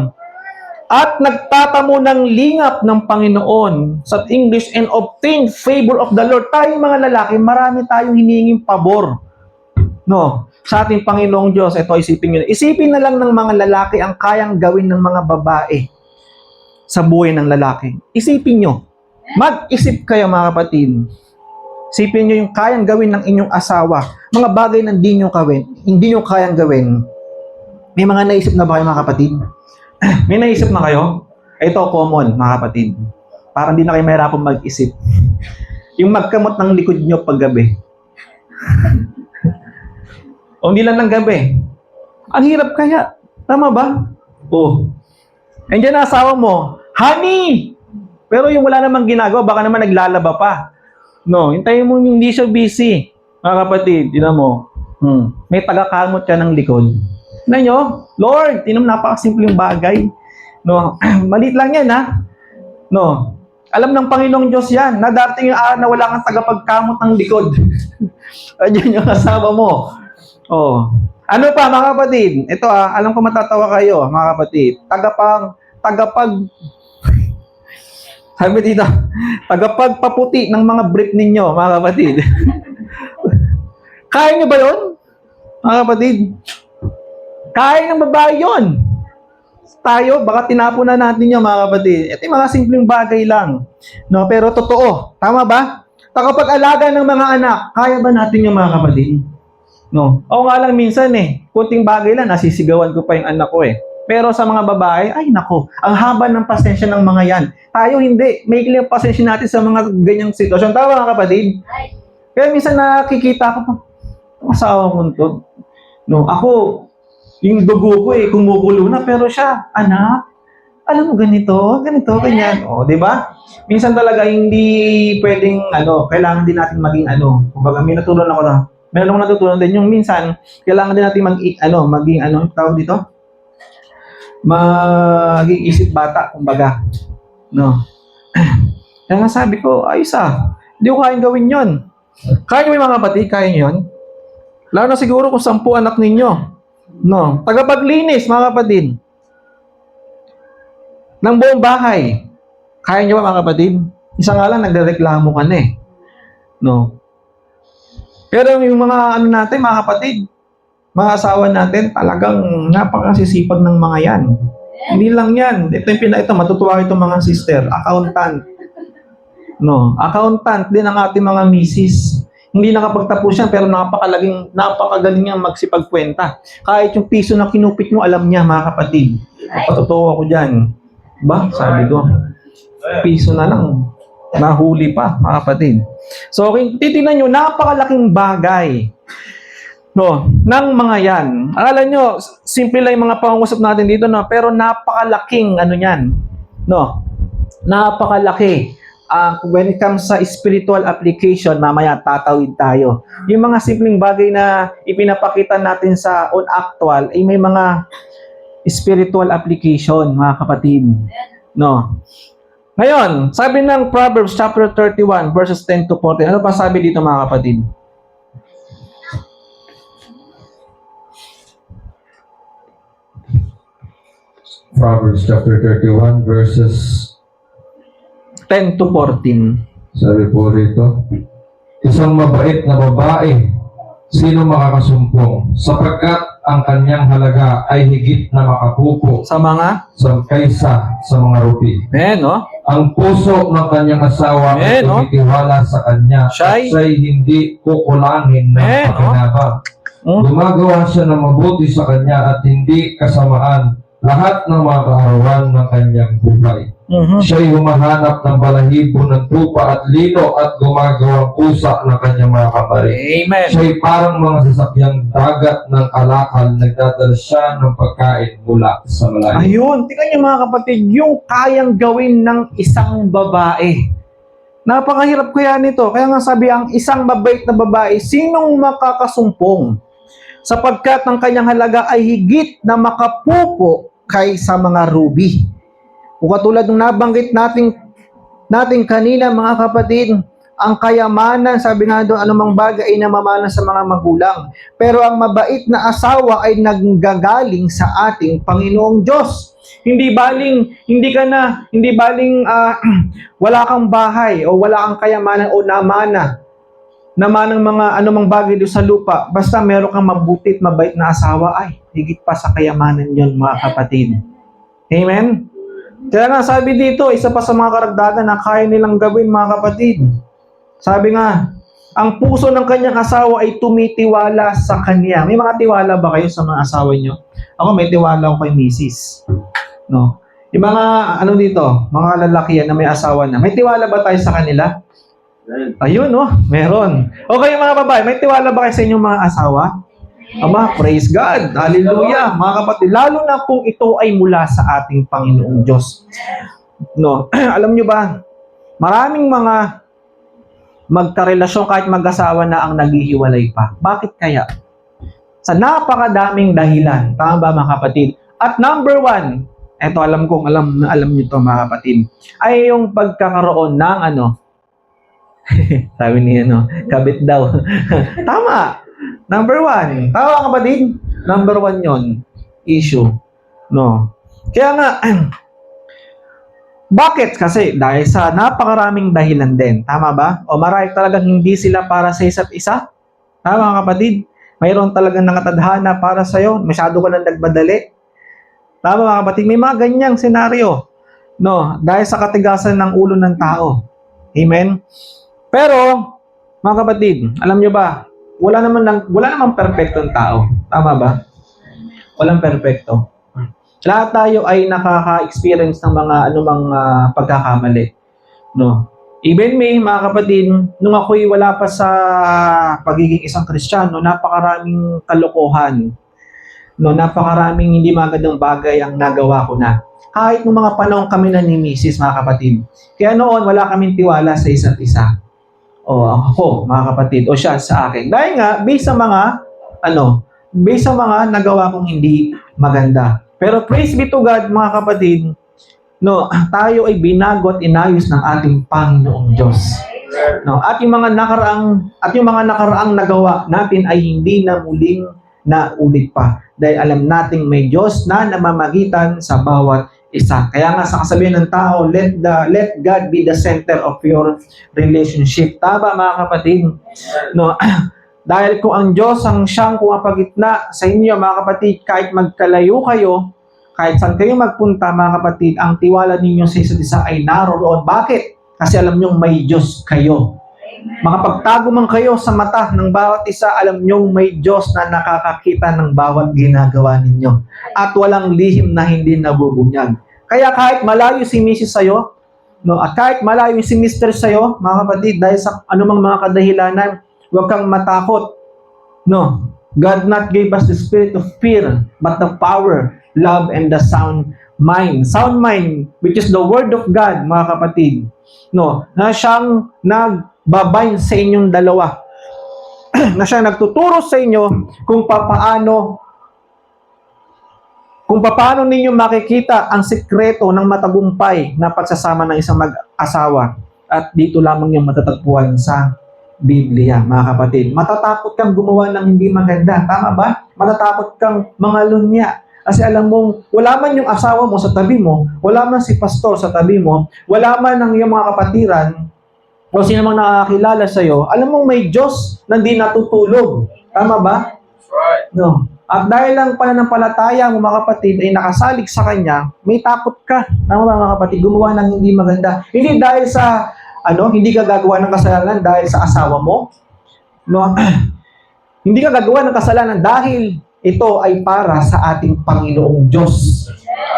at nagtatamo ng lingap ng Panginoon sa English and obtain favor of the Lord. Tayong mga lalaki, marami tayong hinihinging pabor. No, sa ating Panginoong Diyos. Ito, isipin nyo. Isipin na lang ng mga lalaki ang kayang gawin ng mga babae sa buhay ng lalaki. Isipin nyo. Mag-isip kayo, mga kapatid. Isipin nyo yung kayang gawin ng inyong asawa. Mga bagay na hindi nyo kayang gawin. May mga naisip na ba kayo, mga kapatid? May naisip na kayo? Ito, common, mga kapatid. Para hindi na kayo mahirapang mag-isip. Yung magkamot ng likod nyo paggabi. O hindi lang ng gabi. Ang hirap kaya. Tama ba? Oh. Andiyan na asawa mo. Honey! Pero yung wala namang ginagawa, baka naman naglalaba pa. No, hintayin mo yung hindi siya busy. Mga kapatid, tinan mo. May tagakamot ka ng likod. Na nyo, Lord, tinam napakasimpleng bagay. No, maliit lang yan, ha? No, alam ng Panginoong Diyos yan, na darating yung araw na wala kang tagapagkamot ng likod. Ayun yung kasama mo. Oh. Ano pa, mga kapatid? Ito, alam ko matatawa kayo, mga kapatid. Sabi dito, tagapagpaputi ng mga brief ninyo, mga kapatid. Kaya nyo ba yun, mga kapatid? Kaya ng babae yun. Tayo, baka tinapon na natin yun, mga kapatid. Ito yung mga simpleng bagay lang. No, pero totoo. Tama ba? Tagapag-alaga ng mga anak, kaya ba natin yung mga kapatid? No. O nga lang minsan kunting bagay lang, nasisigawan ko pa yung anak ko Pero sa mga babae, ay nako, ang haba ng pasensya ng mga yan. Tayo hindi. May ilang pasensya natin sa mga ganyang sitwasyon. Tama, mga kapatid? Kaya minsan nakikita ko pa, asawa ko to. No, ako, yung dugo ko kumukulo na, pero siya, anak, alam mo ganito, ganyan. O, di ba? Minsan talaga hindi pwedeng, kailangan din natin maging, kumbaga, may natutunan ako na, meron akong natutunan din yung minsan, kailangan din natin maging, tawag dito? Maging isip bata, kumbaga. No. Kaya nga sabi ko, ayos hindi ko kayang gawin yon. Kaya nyo mga kapatid, kaya nyo yun? Lalo na siguro kung 10 anak ninyo. No, tagapaglinis, mga kapatid. Ng buong bahay. Kaya nyo ba, mga kapatid? Isa nga lang, nagrereklamo ka na No. Pero yung mga natin, mga kapatid, mga asawa natin, talagang napakasisipag ng mga yan. Hindi lang yan. Ito, matutuwa itong mga sister, accountant. No, accountant din ang ating mga misis. Hindi nakapagtapos yan, pero napakagaling niyang magsipagkwenta. Kahit yung piso na kinupit mo, alam niya, mga kapatid. Patutuwa ko dyan. Ba? Sabi ko, piso na lang. Nahuli pa, mga kapatid. So, titignan nyo, napakalaking bagay ng mga yan. Alam nyo, simple lang yung mga pangungusap natin dito, pero napakalaking yan. Napakalaki. When it comes sa spiritual application, mamaya tatawid tayo. Yung mga simpleng bagay na ipinapakita natin sa on-actual, ay may mga spiritual application, mga kapatid. Ngayon, sabi ng Proverbs chapter 31, verses 10 to 14. Ano pa sabi dito, mga kapatid? 10 Proverbs chapter 31 verses 10 to 14. sabi po rito, isang mabait na babae, sino makakasumpong? Sapagkat ang kanyang halaga ay higit na makapupo Sa mga, kaysa sa mga rupi. no? Ang puso ng kanyang asawa ay Amen, no? tumitiwala sa kanya at Siya'y- siya'y hindi kukulangin ng Amen, no? pakinabang. Gumagawa siya ng mabuti sa kanya at hindi kasamaan lahat ng mga kaarawan ng kanyang buhay. Siya'y humahanap ng balahibo ng tupa at lino at gumagawang kusa ng kanyang mga kamari. Amen. Siya'y parang mga sasakyang dagat ng kalakal, nagdadala siya ng pagkain mula sa malayo. Ayun, tingnan niyo mga kapatid, yung kayang gawin ng isang babae. Napakahirap kaya nito. Kaya nga sabi, ang isang mabait na babae, sinong makakasumpong? Sapagkat ang kanyang halaga ay higit na makapupo kaysa mga ruby. O katulad ng nabanggit natin kanina mga kapatid, ang kayamanan, sabi nga doon, anumang bagay ay namamana sa mga magulang. Pero ang mabait na asawa ay nanggagaling sa ating Panginoong Diyos. Hindi baling wala kang bahay o wala kang kayamanan o namana naman ng mga anumang bagay doon sa lupa. Basta meron kang mabuti at mabait na asawa, ay higit pa sa kayamanan yon mga kapatid. Amen? Kaya nga sabi dito, isa pa sa mga karagdagan na kaya nilang gawin mga kapatid. Sabi nga, ang puso ng kanyang asawa ay tumitiwala sa kanya. May mga tiwala ba kayo sa mga asawa nyo? Ako may tiwala ako kay misis. No? Yung mga mga lalaki yan na may asawa na, may tiwala ba tayo sa kanila? Ayun, meron. Okay, mga babae, may tiwala ba kayo sa inyong mga asawa? Ama, praise God. Hallelujah. Mga kapatid, lalo na kung ito ay mula sa ating Panginoong Diyos. No, alam nyo ba, maraming mga magkarelasyon kahit mag-asawa na ang naghihiwalay pa. Bakit kaya? Sa napakadaming dahilan. Tama ba mga kapatid? At number one, eto alam nyo to mga kapatid, ay yung pagkakaroon ng sabi niya, kabit daw. Tama. Number one. Tama kapatid? Number one yon issue. No. Kaya nga, bakit? Kasi dahil sa napakaraming dahilan din. Tama ba? O marahil talagang hindi sila para sa isa't isa? Tama kapatid? Mayroon talagang nakatadhana para sa'yo. Masyado ka nang nagmadali. Tama mga kapatid? May mga ganyang senaryo. No. Dahil sa katigasan ng ulo ng tao. Amen? Pero, mga kapatid, alam nyo ba, wala namang perfectong tao. Tama ba? Walang perfecto. Lahat tayo ay nakaka-experience ng mga anumang pagkakamali. No? Even me, mga kapatid, nung ako'y wala pa sa pagiging isang Kristiyano, napakaraming kalokohan. No, napakaraming hindi magandang bagay ang nagawa ko na. Kahit nung mga panahon kami na ni Mrs., mga kapatid. Kaya noon, wala kaming tiwala sa isa't isa. O ako, mga kapatid, o siya sa akin. Dahil nga, based sa mga nagawa kong hindi maganda. Pero praise be to God, mga kapatid, no, tayo ay binago at inayos ng ating Panginoong Diyos. No, at yung mga nakaraang nagawa natin ay hindi na muling naulit pa. Dahil alam nating may Diyos na namamagitan sa bawat isa. Kaya nga sa kasabihan ng tao, let God be the center of your relationship. Tama mga kapatid? No, dahil kung ang Diyos ang siyang pumapagitna sa inyo mga kapatid, kahit magkalayo kayo, kahit saan kayo magpunta mga kapatid, ang tiwala ninyo sa isa't isa ay naroon. Bakit? Kasi alam nyo may Diyos kayo. Makapagtago man kayo sa mata ng bawat isa, alam nyo may Diyos na nakakakita ng bawat ginagawa ninyo. At walang lihim na hindi nabubunyag. Kaya kahit malayo si Mrs. sa'yo, no, at kahit malayo si Mr. sa'yo, mga kapatid, dahil sa anumang mga kadahilanan, huwag kang matakot. No, God not gave us the spirit of fear, but the power, love, and the sound mind. Sound mind, which is the word of God, mga kapatid. No, na siyang nagbabind sa inyong dalawa. Na siyang nagtuturo sa inyo kung paano ninyo makikita ang sikreto ng matagumpay na pagsasama ng isang mag-asawa. At dito lamang yung matatagpuan sa Biblia, mga kapatid. Matatakot kang gumawa ng hindi maganda. Tama ba? Matatakot kang mangalunya. Kasi alam mong, wala man yung asawa mo sa tabi mo, wala man si pastor sa tabi mo, wala man ang iyong mga kapatiran, o sino mang nakakilala sa'yo, alam mong may Diyos na di natutulog. Tama ba? No. At dahil ang pananampalataya mo mga kapatid ay nakasalig sa Kanya, may takot ka. Tama ba mga kapatid? Gumawa ng hindi maganda. Hindi dahil sa, hindi ka gagawa ng kasalanan dahil sa asawa mo. No. Hindi ka gagawa ng kasalanan dahil ito ay para sa ating Panginoong Diyos.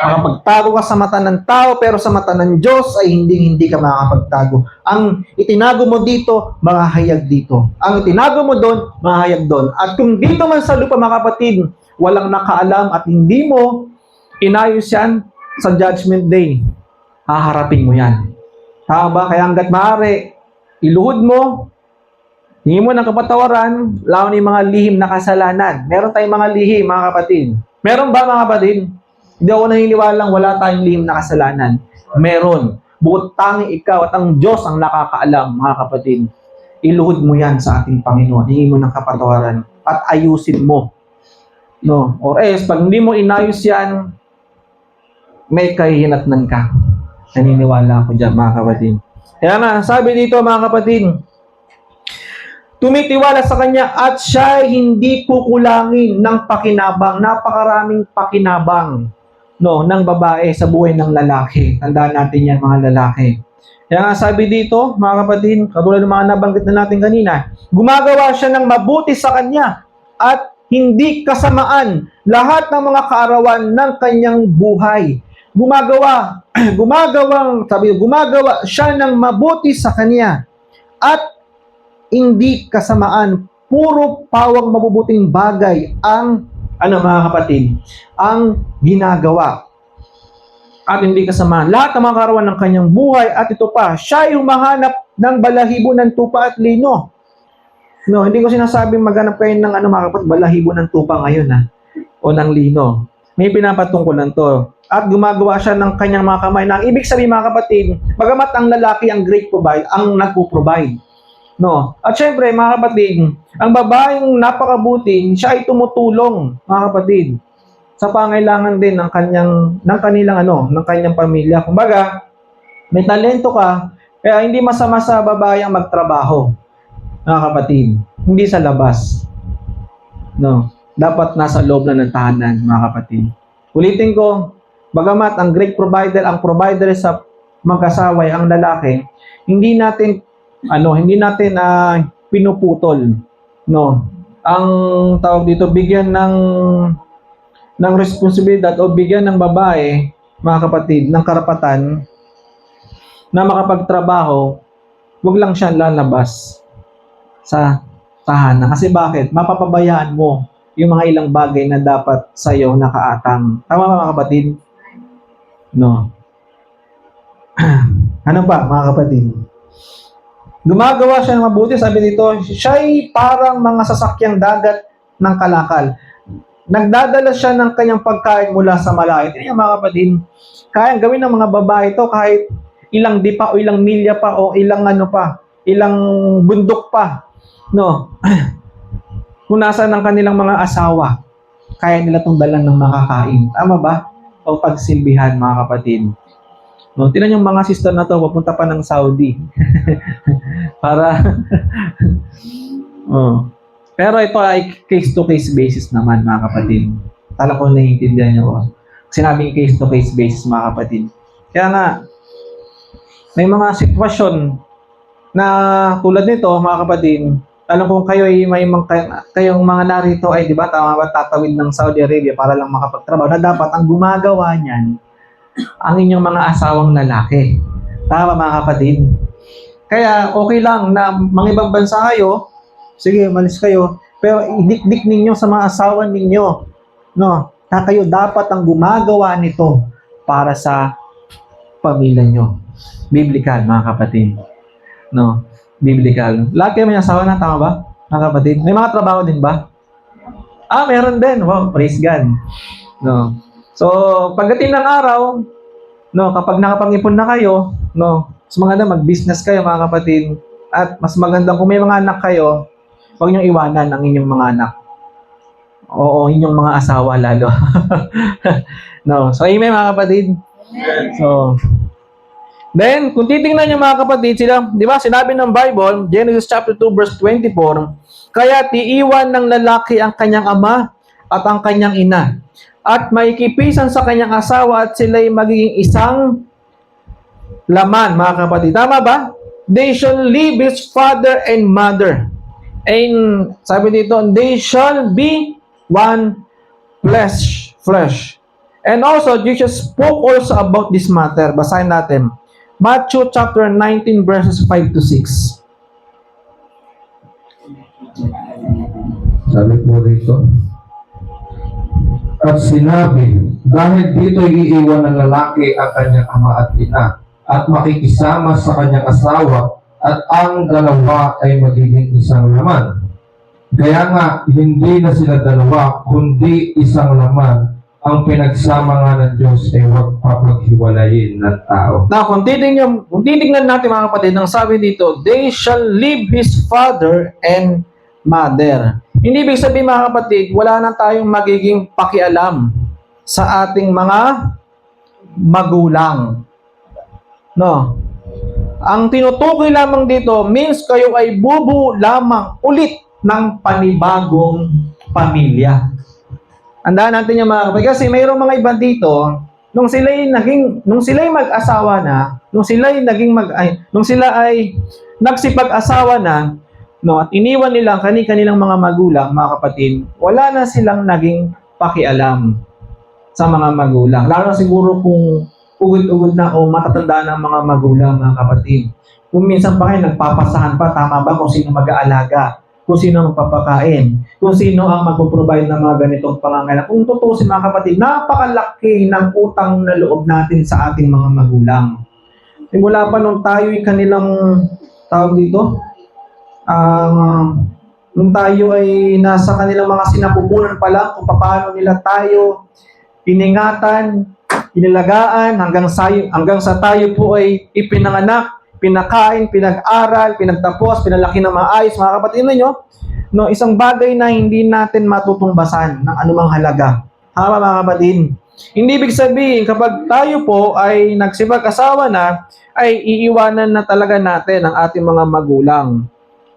Makapagtago ka sa mata ng tao, pero sa mata ng Diyos ay hindi ka makakapagtago. Ang itinago mo dito, mahahayag dito. Ang itinago mo doon, mahahayag doon. At kung dito man sa lupa, mga kapatid, walang nakaalam at hindi mo inayos yan sa Judgment Day, haharapin mo yan. Tama ba? Kaya hanggat maaari, iluhod mo, hingi mo ng kapatawaran, lalo na yung mga lihim na kasalanan. Meron tayong mga lihim, mga kapatid. Meron ba, mga kapatid? Hindi ako naniniwalang wala tayong lihim na kasalanan. Meron. Bukod tanging ikaw at ang Diyos ang nakakaalam, mga kapatid. Iluhod mo yan sa ating Panginoon. Hingi mo ng kapatawaran at ayusin mo. No? Or else, pag hindi mo inayos yan, may kahihinatnan ka. Naniniwala ako dyan, mga kapatid. Kaya nga, sabi dito, mga kapatid, tumitiwala sa Kanya at siya hindi kukulangin ng pakinabang. Napakaraming pakinabang ng babae sa buhay ng lalaki. Tandaan natin yan, mga lalaki. Kaya nga sabi dito, mga kapatid, katulad ng mga nabanggit na natin kanina, gumagawa siya ng mabuti sa kanya at hindi kasamaan lahat ng mga kaarawan ng kanyang buhay. Gumagawa siya ng mabuti sa kanya at hindi kasamaan, puro pawang mabubuting bagay ang, mga kapatid, ang ginagawa. At hindi kasamaan. Lahat ng mga karawan ng kanyang buhay, at ito pa, siya ay humahanap ng balahibo ng tupa at lino. No, hindi ko sinasabing maghanap kayo ng mga kapatid, balahibo ng tupa ngayon, o ng lino. May pinapatungkulan to. At gumagawa siya ng kanyang mga kamay. Na ang ibig sabihin, mga kapatid, bagamat ang lalaki ang great provide, ang nagpo-provide. No. At syempre, mga kapatid, ang babaeng napakabuti, siya ay tumutulong, mga kapatid, sa pangailangan din ng kanyang pamilya. Kumbaga, may talento ka, kaya hindi masama sa babae ang magtrabaho, mga kapatid. Hindi sa labas. No. Dapat nasa loob na ng tahanan, mga kapatid. Ulitin ko, bagamat ang great provider, ang provider sa mag-asawa ay ang lalaki, hindi natin pinuputol, no. Ang tawag dito, bigyan ng responsibilidad o bigyan ng babae, mga kapatid, ng karapatan na makapagtrabaho, wag lang siya lalabas sa tahanan. Kasi bakit? Mapapabayaan mo yung mga ilang bagay na dapat sa'yo nakaatang. Tama ba, mga kapatid? No. Ano pa, mga kapatid? Gumagawa siya ng mabuti, sabi dito, siya'y parang mga sasakyang dagat ng kalakal. Nagdadala siya ng kanyang pagkain mula sa malayo. Ito yung mga kapatid, kayang gawin ng mga babae ito kahit ilang dipa o ilang milya pa o ilang ilang bundok pa. No. Kung nasa ng kanilang mga asawa, kaya nila itong dalan ng makakain. Tama ba? O pagsilbihan, mga kapatid. No, tingnan yung mga sister na to, papunta pa ng Saudi. Para Pero ito ay case-to-case basis naman, mga kapatid. Tala ko naiintindihan niyo. Sinabing case-to-case basis, mga kapatid. Kaya nga, may mga sitwasyon na tulad nito, mga kapatid, alam kung kayo ay kayong mga narito ay, di ba, tama ba, tatawid ng Saudi Arabia para lang makapagtrabaho, na dapat ang gumagawa niyan ang inyong mga asawang lalaki. Tama, mga kapatid? Kaya okay lang na mga ibang bansa kayo, sige, malis kayo, pero idikdik ninyo sa mga asawa ninyo, no, na kayo dapat ang gumagawa nito para sa pamilya nyo. Biblical, mga kapatid. No, biblical. Lahat kayo may asawa na, tama ba, mga kapatid? May mga trabaho din ba? Meron din. Wow, praise God. No. So, pagdating ng araw, no, kapag nakapag-ipon na kayo, no, mas maganda mag-business kayo, mga kapatid. At mas maganda kung may mga anak kayo, huwag niyong iwanan ang inyong mga anak. Oo, inyong mga asawa lalo. No. So, amen mga kapatid. So, then, kung titingnan niyo mga kapatid, sila, di ba, sinabi ng Bible, Genesis chapter 2 verse 24, kaya iiwan ng lalaki ang kanyang ama at ang kanyang ina, at maikipisan sa kanyang asawa at sila'y magiging isang laman, mga kapatid. Tama ba? They shall leave his father and mother. And sabi dito, they shall be one flesh. And also, Jesus spoke also about this matter. Basahin natin. Matthew chapter 19 verses 5 to 6. Sabi po rito, at sinabi, dahil dito iiwan ng lalaki ang kanyang ama at ina, at makikisama sa kanyang asawa, at ang dalawa ay magiging isang laman. Kaya nga, hindi na sila dalawa, kundi isang laman. Ang pinagsama nga ng Diyos ay huwag papaghiwalayin ng tao. Now, kung titignan natin mga kapatid, ang sabi dito, they shall leave his father and mother. Hindi ibig sabihin mga kapatid, wala na tayong magiging pakialam sa ating mga magulang. No. Ang tinutukoy lamang dito means kayo ay bubuo lamang ulit ng panibagong pamilya. Andaan natin yung mga kapatid. Kasi mayroong mga iba dito, nung sila ay mag-asawa na, nung sila ay nagsipag-asawa na, no, at iniwan nila ang kanilang mga magulang, mga kapatid, wala na silang naging pakialam sa mga magulang. Lalo na siguro kung ugod-ugod na o matatanda ng mga magulang, mga kapatid. Kung minsan pa kayo nagpapasahan pa, tama ba kung sino mag-aalaga, kung sino ang magpapakain, kung sino ang magpo-provide ng mga ganitong pangangailangan. Kung totoo si mga kapatid, napakalaki ng utang na loob natin sa ating mga magulang. Simula pa nung tayo'y kanilang tawag dito, nung tayo ay nasa kanilang mga sinapupunan pa lang kung paano nila tayo iningatan, inalagaan hanggang sa tayo po ay ipinanganak, pinakain, pinag-aral, pinagtapos, pinalaki ng maayos. Mga kapatid ninyo, no, isang bagay na hindi natin matutungbasan ng anumang halaga. Tama mga kapatid? Hindi ibig sabihin kapag tayo po ay nagsipag-asawa na, ay iiwanan na talaga natin ang ating mga magulang.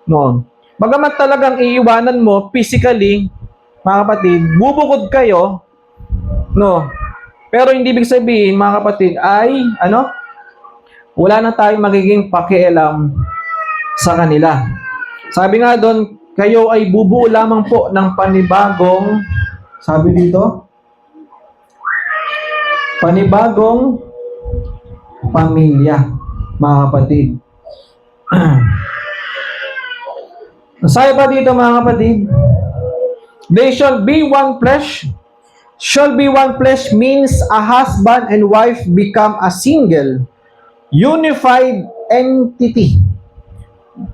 No. Bagamat talagang iiwanan mo physically, mga kapatid, bubukod kayo, no. Pero hindi ibig sabihin, mga kapatid, ay wala na tayong magiging pakialam sa kanila. Sabi nga doon, kayo ay bubuo lamang po ng panibagong, sabi dito, panibagong pamilya, mga kapatid. Sabi pa dito mga kapatid, they shall be one flesh. Shall be one flesh means a husband and wife become a single, unified entity,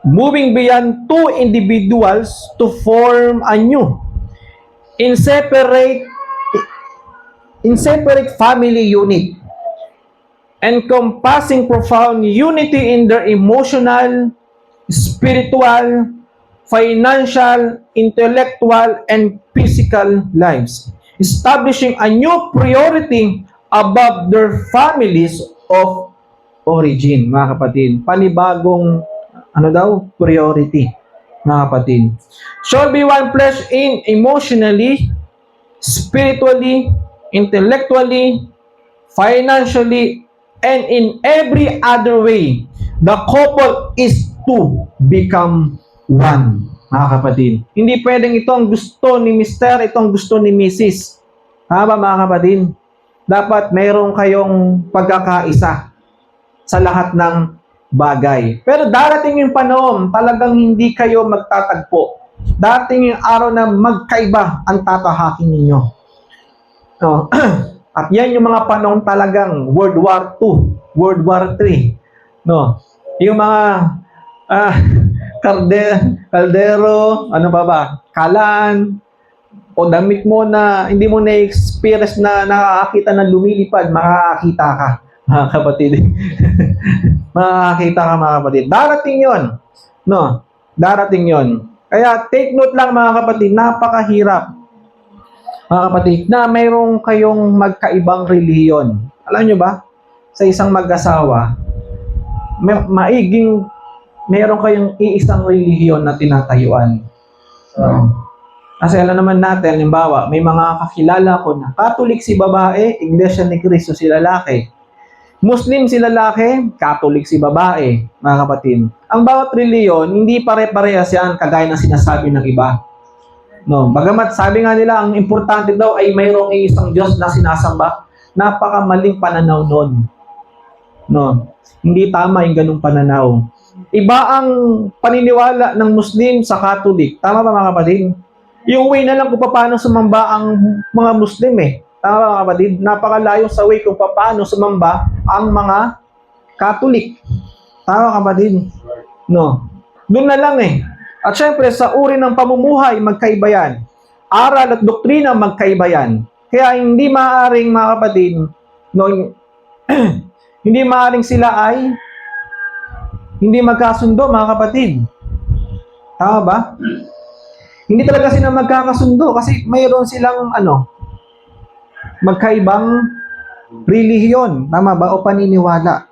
moving beyond two individuals to form a new, inseparate family unit, encompassing profound unity in their emotional, spiritual, financial, intellectual, and physical lives, establishing a new priority above their families of origin, mga kapatid. Panibagong, priority, mga kapatid. Shall be one flesh in emotionally, spiritually, intellectually, financially, and in every other way. The couple is to become one, mga kapatid. Hindi pwedeng ito ang gusto ni Mr., ito ang gusto ni Mrs. Tama mga kapatid? Dapat mayroon kayong pagkakaisa sa lahat ng bagay. Pero darating yung panahon, talagang hindi kayo magtatagpo. Darating yung araw na magkaiba ang tatahakin ninyo. So, at yan yung mga panahon talagang World War II, World War III. No? Yung mga kaldero, kalan, o damit mo na hindi mo na-experience na nakakakita na lumilipad, makakakita ka, mga kapatid. Makakakita ka, mga kapatid. Darating yon, no? Darating yon. Kaya take note lang, mga kapatid, napakahirap mga kapatid, na mayroong kayong magkaibang reliyon. Alam nyo ba? Sa isang mag-asawa, meron kayong iisang reliyon na tinatayuan. Kasi alam naman natin, halimbawa, may mga kakilala ko na Catholic si babae, Iglesia ni Cristo si lalaki. Muslim si lalaki, Catholic si babae, mga kapatid. Ang bawat reliyon, hindi pare-parehas yan kagaya ng sinasabi ng iba. No, bagamat sabi nga nila, ang importante daw ay mayroong isang Diyos na sinasamba, napakamaling pananaw nun. No, hindi tama yung ganung pananaw. Iba ang paniniwala ng Muslim sa Catholic. Tama ba mga kapatid? Yung way na lang kung paano sumamba ang mga Muslim eh. Tama ba mga kapatid? Napakalayo sa way kung paano sumamba ang mga Catholic. Tama kapatid? No. Doon na lang eh. At syempre, sa uri ng pamumuhay, magkaiba yan. Aral at doktrina, magkaiba yan. Kaya hindi maaaring mga kapatid, no, hindi maaaring sila ay hindi magkasundo, mga kapatid. Tama ba? Hindi talaga sila magkakasundo kasi mayroon silang magkaibang relihiyon, tama ba? O paniniwala.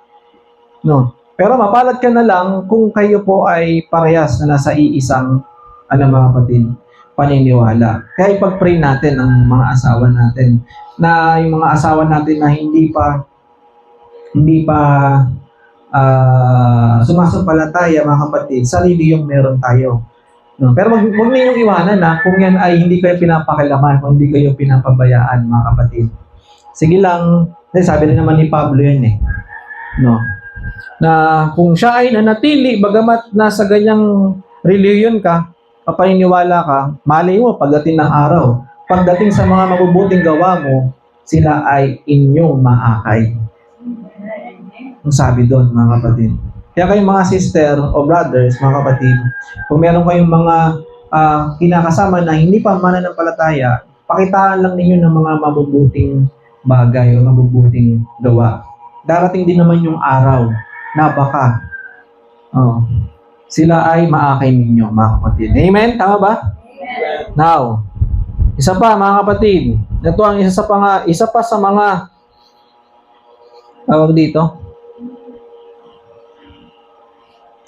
No. Pero mapalad ka na lang kung kayo po ay parehas na nasa iisang mga kapatid, paniniwala. Kaya ipag-pray natin ang mga asawa natin na yung mga asawa natin na hindi pa sumasampalataya, mga kapatid, sarili yung meron tayo. No? Pero wag ninyong iwanan kung yan ay hindi kayo pinapakilaman, kung hindi kayo pinapabayaan, mga kapatid. Sige lang, sabi na naman ni Pablo yan eh. No? Na kung siya ay nanatili, bagamat nasa ganyang reliyon ka, papaniniwala ka, malay mo pagdating ng araw, pagdating sa mga mabubuting gawa mo, sila ay inyong maakay. Ang sabi doon, mga kapatid. Kaya kayong mga sister o brothers, mga kapatid, kung meron kayong mga kinakasama na hindi pa mananampalataya, pakitaan lang ninyo ng mga mabubuting bagay o mabubuting gawa. Darating din naman yung araw na baka sila ay maakay ninyo, mga kapatid. Amen? Tama ba? Amen. Now, isa pa, mga kapatid. Ito ang isa pa sa mga tawag dito.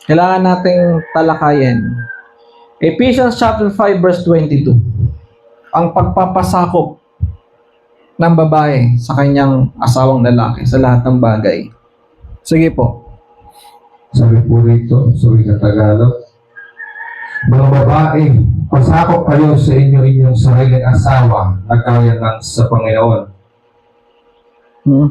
Kailangan nating talakayin. Ephesians chapter 5 verse 22. Ang pagpapasakop ng babae sa kanyang asawang lalaki sa lahat ng bagay. Sige po. Sabi po rito, sorry na Tagalog. Mga babae, pasakop kayo sa inyong sariling asawa na kaya lang sa Panginoon.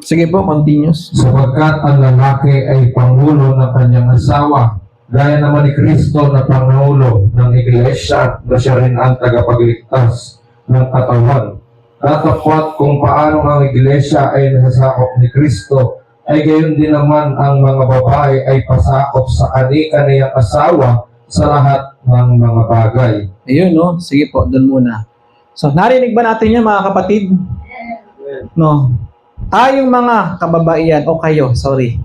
Sige po, continuous. Sapagkat ang lalaki ay pangulo ng kanyang asawa, gaya naman ni Kristo na pangulo ng Iglesia na siya rin ang tagapagligtas ng katawan. Tatapot kung paano ang Iglesia ay nasasakop ni Kristo, ay gayon din naman ang mga babae ay pasakop sa kani-kaniyang asawa sa lahat ng mga bagay. Ayun, no? Sige po, doon muna. So, narinig ba natin yan, mga kapatid? No? Tayong mga kababaihan, o kayo, sorry.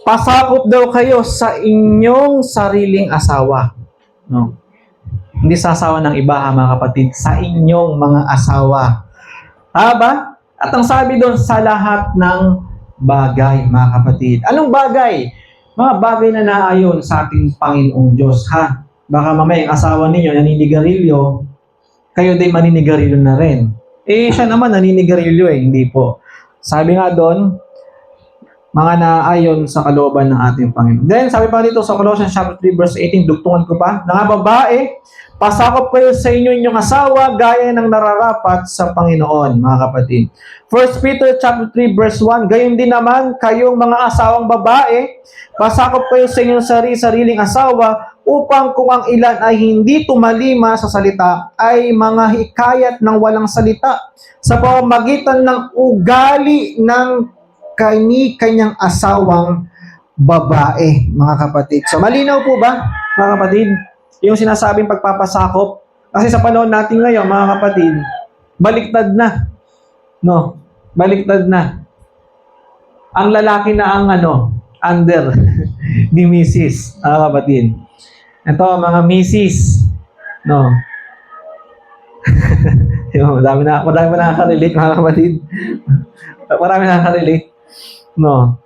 Pasakop daw kayo sa inyong sariling asawa. No? Hindi sa asawa ng iba, mga kapatid. Sa inyong mga asawa. Ba? At ang sabi doon, sa lahat ng bagay, mga kapatid. Anong bagay? Mga bagay na naayon sa ating Panginoong Diyos, ha? Baka mamaya yung asawa ninyo naninigarilyo, kayo din maninigarilyo na rin. Siya naman naninigarilyo hindi po. Sabi nga doon, mga naayon sa kalooban ng ating Panginoon. Then, sabi pa dito sa Colossians chapter 3 verse 18, dugtungan ko pa, na nga babae, pasakop kayo sa inyong asawa gaya ng nararapat sa Panginoon, mga kapatid. 1 Peter chapter 3 verse 1, gayon din naman kayong mga asawang babae, pasakop kayo sa inyong sariling asawa upang kung ang ilan ay hindi tumalima sa salita, ay mga hikayat ng walang salita sa pamamagitan ng ugali ng kanyang asawang babae, mga kapatid. So, malinaw po ba, mga kapatid, yung sinasabing pagpapasakop? Kasi sa panahon natin ngayon, mga kapatid, baliktad na. No? Baliktad na. Ang lalaki na ang under ni Mrs. Mga kapatid. Ito, mga Mrs. No? Madami nakaka-relate, mga kapatid. Marami nakaka-relate. No.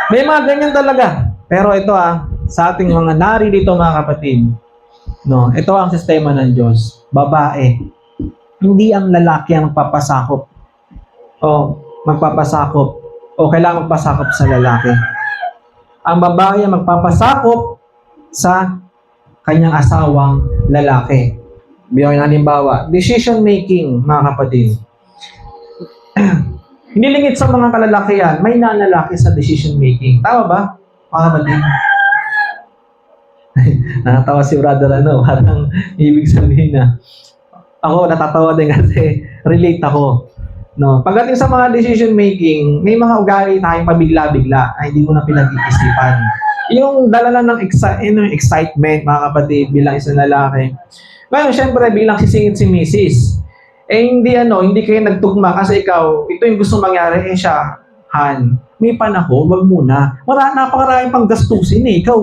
May mga ganyan talaga. Pero ito sa ating mga naririto, mga kapatid, no, ito ang sistema ng Diyos. Babae. Hindi ang lalaki ang magpapasakop. O kailangan magpasakop sa lalaki. Ang babae ang magpapasakop sa kanyang asawang lalaki. Bigyan ng halimbawa, decision making, mga kapatid. Hindi lingid sa mga kalalakihan, may nanlalaki sa decision making. Tama ba, mga kapatid? Nakatawa si brother, parang ibig sabihin na ako natatawa din kasi relate ako. No, pagdating sa mga decision making, may mga ugali tayong pabigla-bigla na hindi mo na pinag-iisipan. Yung dala lang ng excitement, mga kapatid, bilang isang lalaki. Ngayon, syempre, bilang sisingit si Mrs. Hindi kayo nagtugma kasi ikaw, ito yung gusto mangyari, siya, Han, may panahon, wag muna. Napakaraming pang gastusin Ikaw,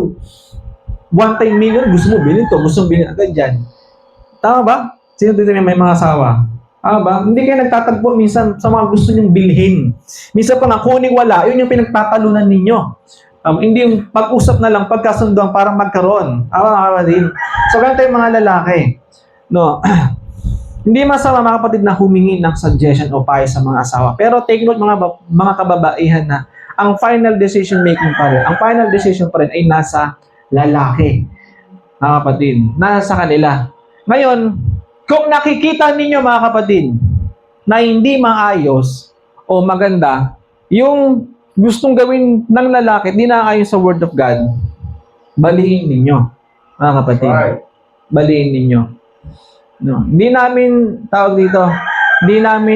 one time million, gusto mo bilhin to, gusto mo bilhin agad dyan. Tama ba? Sino dito may mga asawa? Tama ba? Hindi kayo nagtatagpo minsan sa mga gusto nyong bilhin. Minsan pa nga, kuning wala, yun yung pinagtatalunan ninyo. Hindi yung pag-usap na lang, pagkasunduan para magkaroon. Din. So, ganito yung mga lalaki. No. Hindi masama, mga kapatid, na humingi ng suggestion o payo sa mga asawa. Pero take note, mga kababaihan, na ang final decision making pa rin, ang final decision pa rin ay nasa lalaki. Mga kapatid, nasa kanila. Ngayon, kung nakikita ninyo, mga kapatid, na hindi maayos o maganda, yung gustong gawin ng lalaki, hindi naayon sa Word of God, baliin ninyo, mga kapatid. Baliin ninyo. No. Hindi namin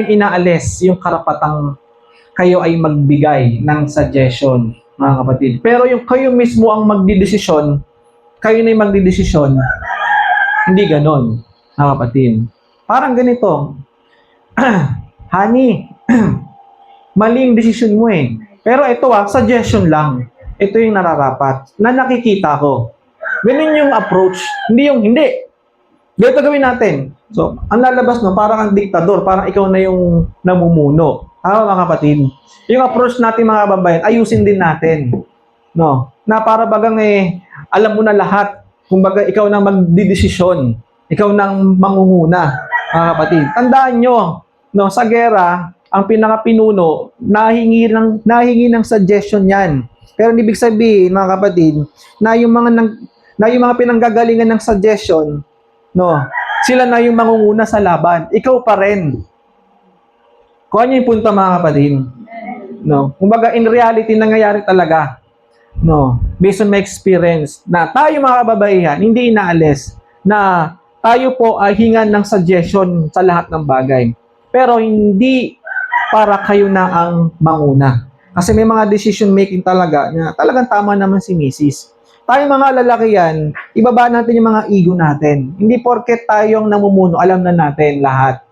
inaalis yung karapatang kayo ay magbigay ng suggestion, mga kapatid. Pero yung kayo mismo ang magdidesisyon, kayo na yung magdidesisyon, hindi ganon, mga kapatid. Parang ganito, honey, mali yung desisyon mo Pero ito suggestion lang. Ito yung nararapat na nakikita ko. Ganun yung approach. Hindi. Ganito gawin natin. So, ang lalabas parang ang diktador, parang ikaw na yung namumuno. Mga kapatid. Yung approach natin, mga kababayan, ayusin din natin. No? Na para bagang alam mo na lahat. Kumbaga, ikaw na magdidesisyon. Ikaw nang mangunguna, mga kapatid. Tandaan nyo, sa gera, ang pinakapinuno, nahingi ng suggestion yan. Pero ibig sabihin, mga kapatid, na yung mga pinanggagalingan ng suggestion, sila na yung mangunguna sa laban. Ikaw pa rin. Kung ano yung punto, mga kapatid. Kumbaga, in reality, nangyayari talaga. Based on my experience, na tayo, mga kababaihan, hindi inaalis na tayo po ay hingan ng suggestion sa lahat ng bagay. Pero hindi para kayo na ang manguna. Kasi may mga decision making talaga na talagang tama naman si Mrs. Tayo mga lalaki yan, ibaba natin yung mga ego natin. Hindi porket tayong namumuno, alam na natin lahat.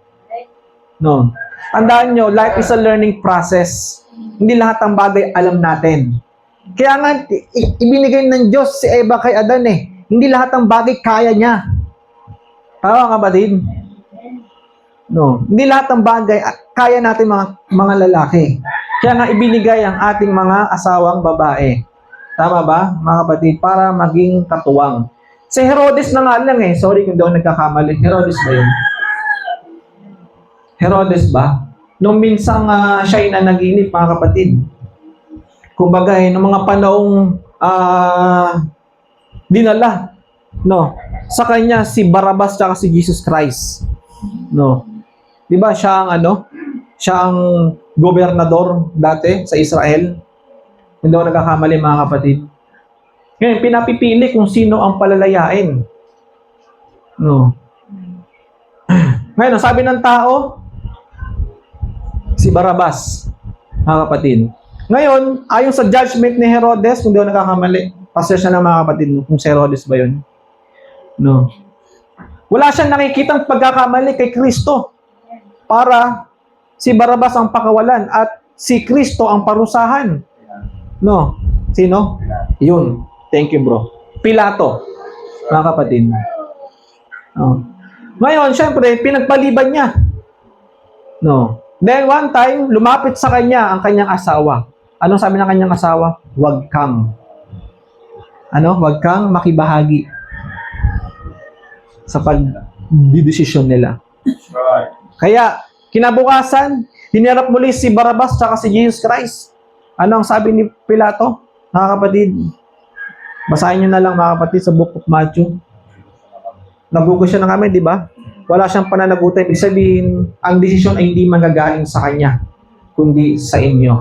Tandaan nyo, life is a learning process. Hindi lahat ng bagay alam natin. Kaya nga, ibinigay ng Diyos si Eva kay Adan Hindi lahat ng bagay kaya niya. Tama, kapatid? Hindi lahat ng bagay kaya natin mga lalaki. Kaya nga ibinigay ang ating mga asawang babae. Tama ba, mga kapatid? Para maging katuwang. Si Herodes na nga lang Sorry kung daw nagkakamali. Herodes ba yun? Herodes ba? Nung minsang siya ay nanaginip, mga kapatid. Kumbaga, nung mga panahong dinala, sa kanya si Barabbas at si Jesus Christ. Di ba siya ang gobernador dati sa Israel? Hindi ako nagkakamali, mga kapatid. Ngayon, pinapipili kung sino ang palalayain. Ngayon, sabi ng tao, si Barabbas, mga kapatid. Ngayon, ayon sa judgment ni Herodes, kung di ako nagkakamali, pasensya na, mga kapatid, kung si Herodes ba yun? Wala siyang nakikitang pagkakamali kay Kristo para si Barabbas ang pakawalan at si Kristo ang parusahan. Sino? Yun. Thank you, bro. Pilato, mga kapatid. Ngayon, syempre, pinagpaliban niya. No. Then one time, lumapit sa kanya ang kanyang asawa. Anong sabi ng kanyang asawa? Huwag kang. Huwag kang makibahagi sa pagdidesisyon nila. Kaya, kinabukasan, hinarap muli si Barabas at si Jesus Christ. Ano ang sabi ni Pilato? Mga kapatid, basahin nyo na lang mga kapatid sa Book of Matthew. Nagugos siya na kami, di ba? Wala siyang pananagutan. Ibig sabihin, ang desisyon ay hindi manggagaling sa kanya, kundi sa inyo.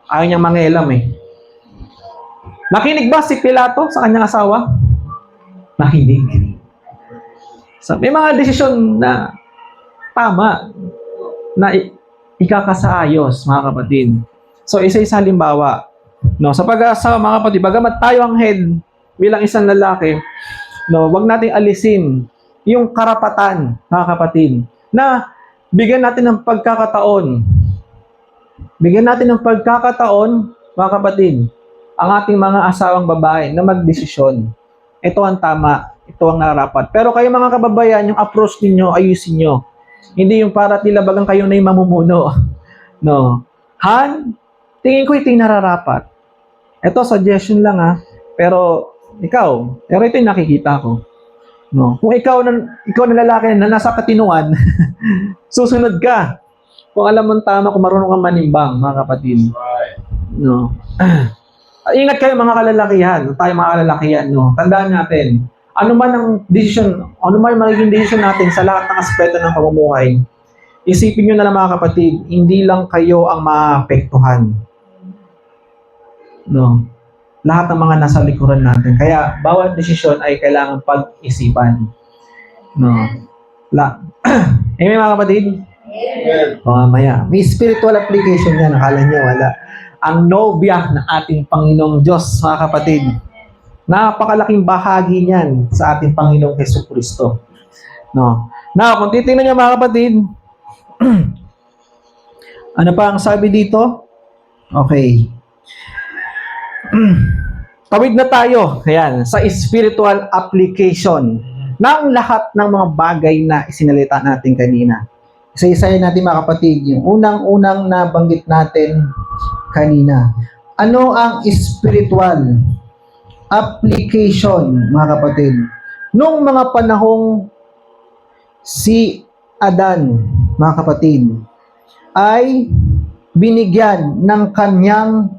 Ayaw niyang mangialam eh. Nakinig ba si Pilato sa kanyang asawa? Nakinig. So, may mga desisyon na tama, na ikakasaayos, mga kapatid. So, isa-isa halimbawa. No, sa pag-aasawa, mga kapatid, bagamat tayo ang head bilang isang lalaki, no, wag nating alisin yung karapatan, mga kapatid, na bigyan natin ng pagkakataon. Bigyan natin ng pagkakataon, mga kapatid, ang ating mga asawang babae na magdesisyon. Ito ang tama, ito ang nararapat. Pero kayo mga kababayan, yung approach ninyo, ayusin nyo. Hindi yung para tila bagang kayo na yung mamumuno. No. Han, tingin ko ito yung nararapat. Ito, suggestion lang ha. Pero pero ito yung nakikita ko. No. Kung ikaw na lalaki na nasa katinuan, susunod ka. Kung alam mo tama, kung marunong kang manimbang, mga kapatid. No. Ingat kayo mga kalalakihan, tayo mga kalalakihan, no. Tandaan natin, ano man ang magiging desisyon natin sa lahat ng aspeto ng pamumuhay, isipin nyo na lang mga kapatid, hindi lang kayo ang maapektuhan. No. Lahat ng mga nasa likuran natin. Kaya, bawat desisyon ay kailangan pag-isipan. No. Amen mga kapatid? Mamaya. May spiritual application yan. Akala nyo, wala. Ang nobya ng ating Panginoong Diyos, mga kapatid. Napakalaking bahagi niyan sa ating Panginoong Jesucristo. No. Now, kung titingnan nyo mga kapatid, ano pa ang sabi dito? Okay. Tawid na tayo, ayan, sa spiritual application ng lahat ng mga bagay na isinalita natin kanina. Isa-isayin natin mga kapatid, yung unang-unang nabanggit natin kanina. Ano ang spiritual application, mga kapatid? Nung mga panahong si Adan, mga kapatid, ay binigyan ng kanyang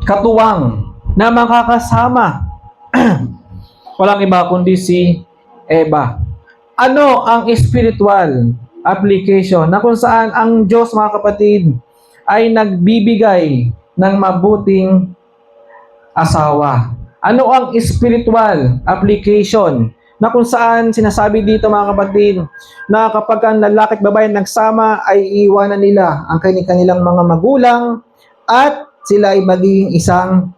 katuwang na makakasama. Walang iba kundi si Eva. Ano ang spiritual application na kung saan ang Diyos, mga kapatid, ay nagbibigay ng mabuting asawa? Ano ang spiritual application na kung saan sinasabi dito mga kapatid na kapag ang lalaki at babae nagsama ay iiwanan nila ang kanilang mga magulang at sila ay magiging isang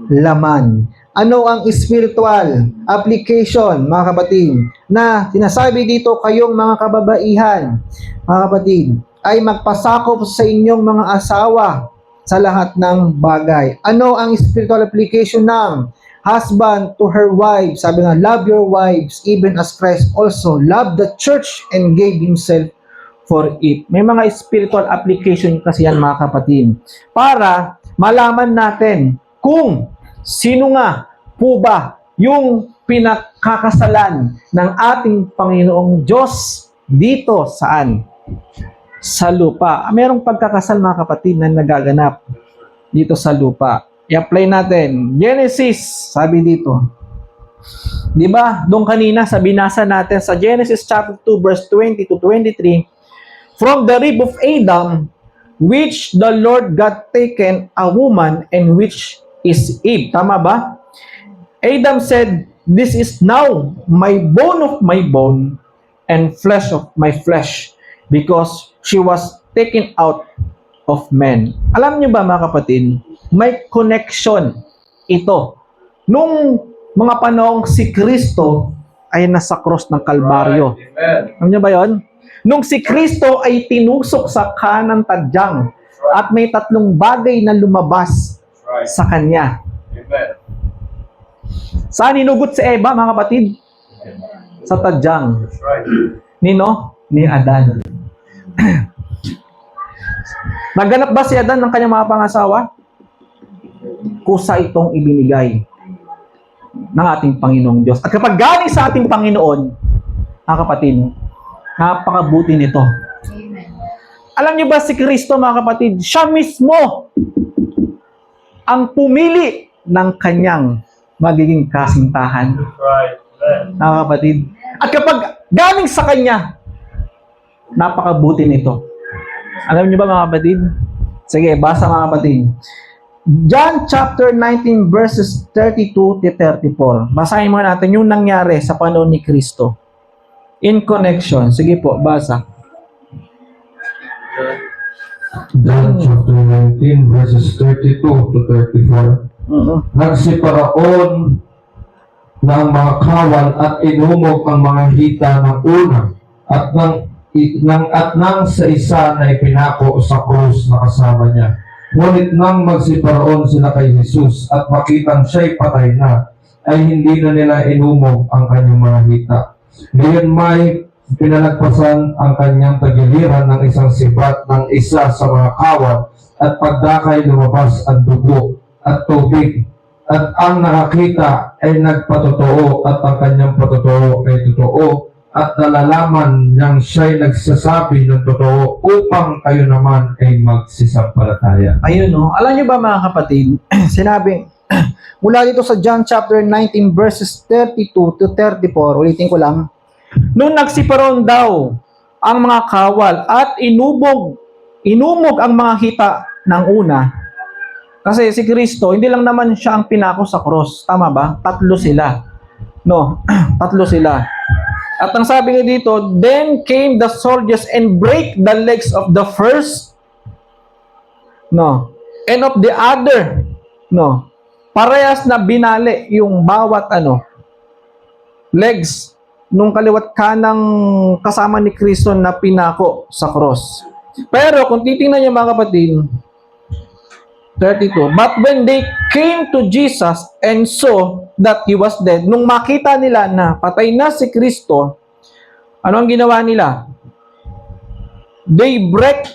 laman. Ano ang spiritual application mga kapatid na sinasabi dito kayong mga kababaihan, mga kapatid, ay magpasakop sa inyong mga asawa sa lahat ng bagay? Ano ang spiritual application ng husband to her wives? Sabi nga, love your wives even as Christ also loved the church and gave himself for it. May mga spiritual application kasi yan mga kapatid para malaman natin kung sino nga po ba yung pinakakasalan ng ating Panginoong Diyos dito saan? Sa lupa. Merong pagkakasal mga kapatid na nagaganap dito sa lupa. I-apply natin. Genesis, sabi dito. Di ba? Doon kanina sa binasa natin sa Genesis chapter 2 verse 20 to 23, from the rib of Adam, which the Lord God taken a woman, and which is Eve. Tama ba? Adam said, this is now my bone of my bone and flesh of my flesh, because she was taken out of men. Alam niyo ba mga kapatid, may connection ito. Nung mga panahong si Kristo ay nasa cross ng Kalbaryo. Alam niyo ba yon? Nung si Kristo ay tinusok sa kanang tadyang at may tatlong bagay na lumabas sa kanya. Saan hinugot si Eva, mga kapatid? Sa tadyang. Nino? Ni Adan. Nagganap ba si Adan ng kanyang mga pangasawa? Kusa itong ibinigay ng ating Panginoong Diyos. At kapag galing sa ating Panginoon, mga kapatid, napakabuti nito. Alam niyo ba si Kristo, mga kapatid, siya mismo ang pumili ng kanyang magiging kasintahan. Mga kapatid. At kapag galing sa kanya, napakabuti nito. Alam niyo ba, mga kapatid? Sige, basa, mga kapatid. John chapter 19 verses 32 to 34. Basahin muna natin yung nangyari sa panahon ni Kristo. In connection. Sige po, basa. John chapter 19 verses 32 to 34. Nagsiparaon na ang mga kawal at inumog ang mga hita ng una at nang sa isa na ipinako sa krus na kasama niya. Ngunit nang magsiparaon sila kay Jesus at makitang siya'y patay na, ay hindi na nila inumog ang kanyang mga hita. Ngayon may pinalagpasan ang kanyang tagiliran ng isang sibat ng isa sa mga kawal at pagdakay lumabas ang dugo at tubig. At ang nakakita ay nagpatotoo at ang kanyang patotoo ay totoo at nalalaman niyang siya'y nagsasabi ng totoo upang kayo naman ay magsisampalataya. Ayun, no? Alam niyo ba, mga kapatid, sinabi, mula dito sa John chapter 19 verses 32 to 34, ulitin ko lang, nung nagsiparon daw ang mga kawal at inumog ang mga hita ng una, kasi si Kristo, hindi lang naman siya ang pinako sa cross. Tama ba? Tatlo sila. No? Tatlo sila. At ang sabi nga dito, then came the soldiers and break the legs of the first, no, and of the other, no. Parehas na binali yung bawat legs nung kaliwat kanang kasama ni Kristo na pinako sa cross. Pero kung titingnan niyo, mga kapatid, 32, but when they came to Jesus and saw that he was dead, nung makita nila na patay na si Kristo, ano ang ginawa nila? They break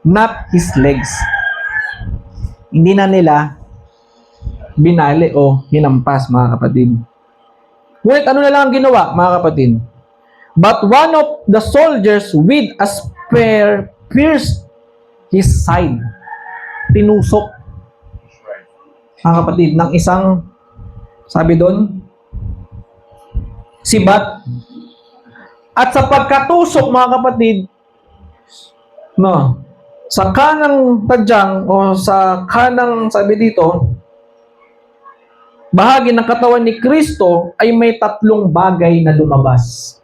not his legs. Hindi na nila binali o hinampas, mga kapatid. Ngunit ano na lang ang ginawa, mga kapatid? But one of the soldiers with a spear pierced his side. Tinusok, mga kapatid, ng isang, sabi doon, sibat. At sa pagkatusok, mga kapatid, no, sa kanang tadyang o sa kanang, sabi dito, bahagi ng katawan ni Kristo ay may tatlong bagay na lumabas.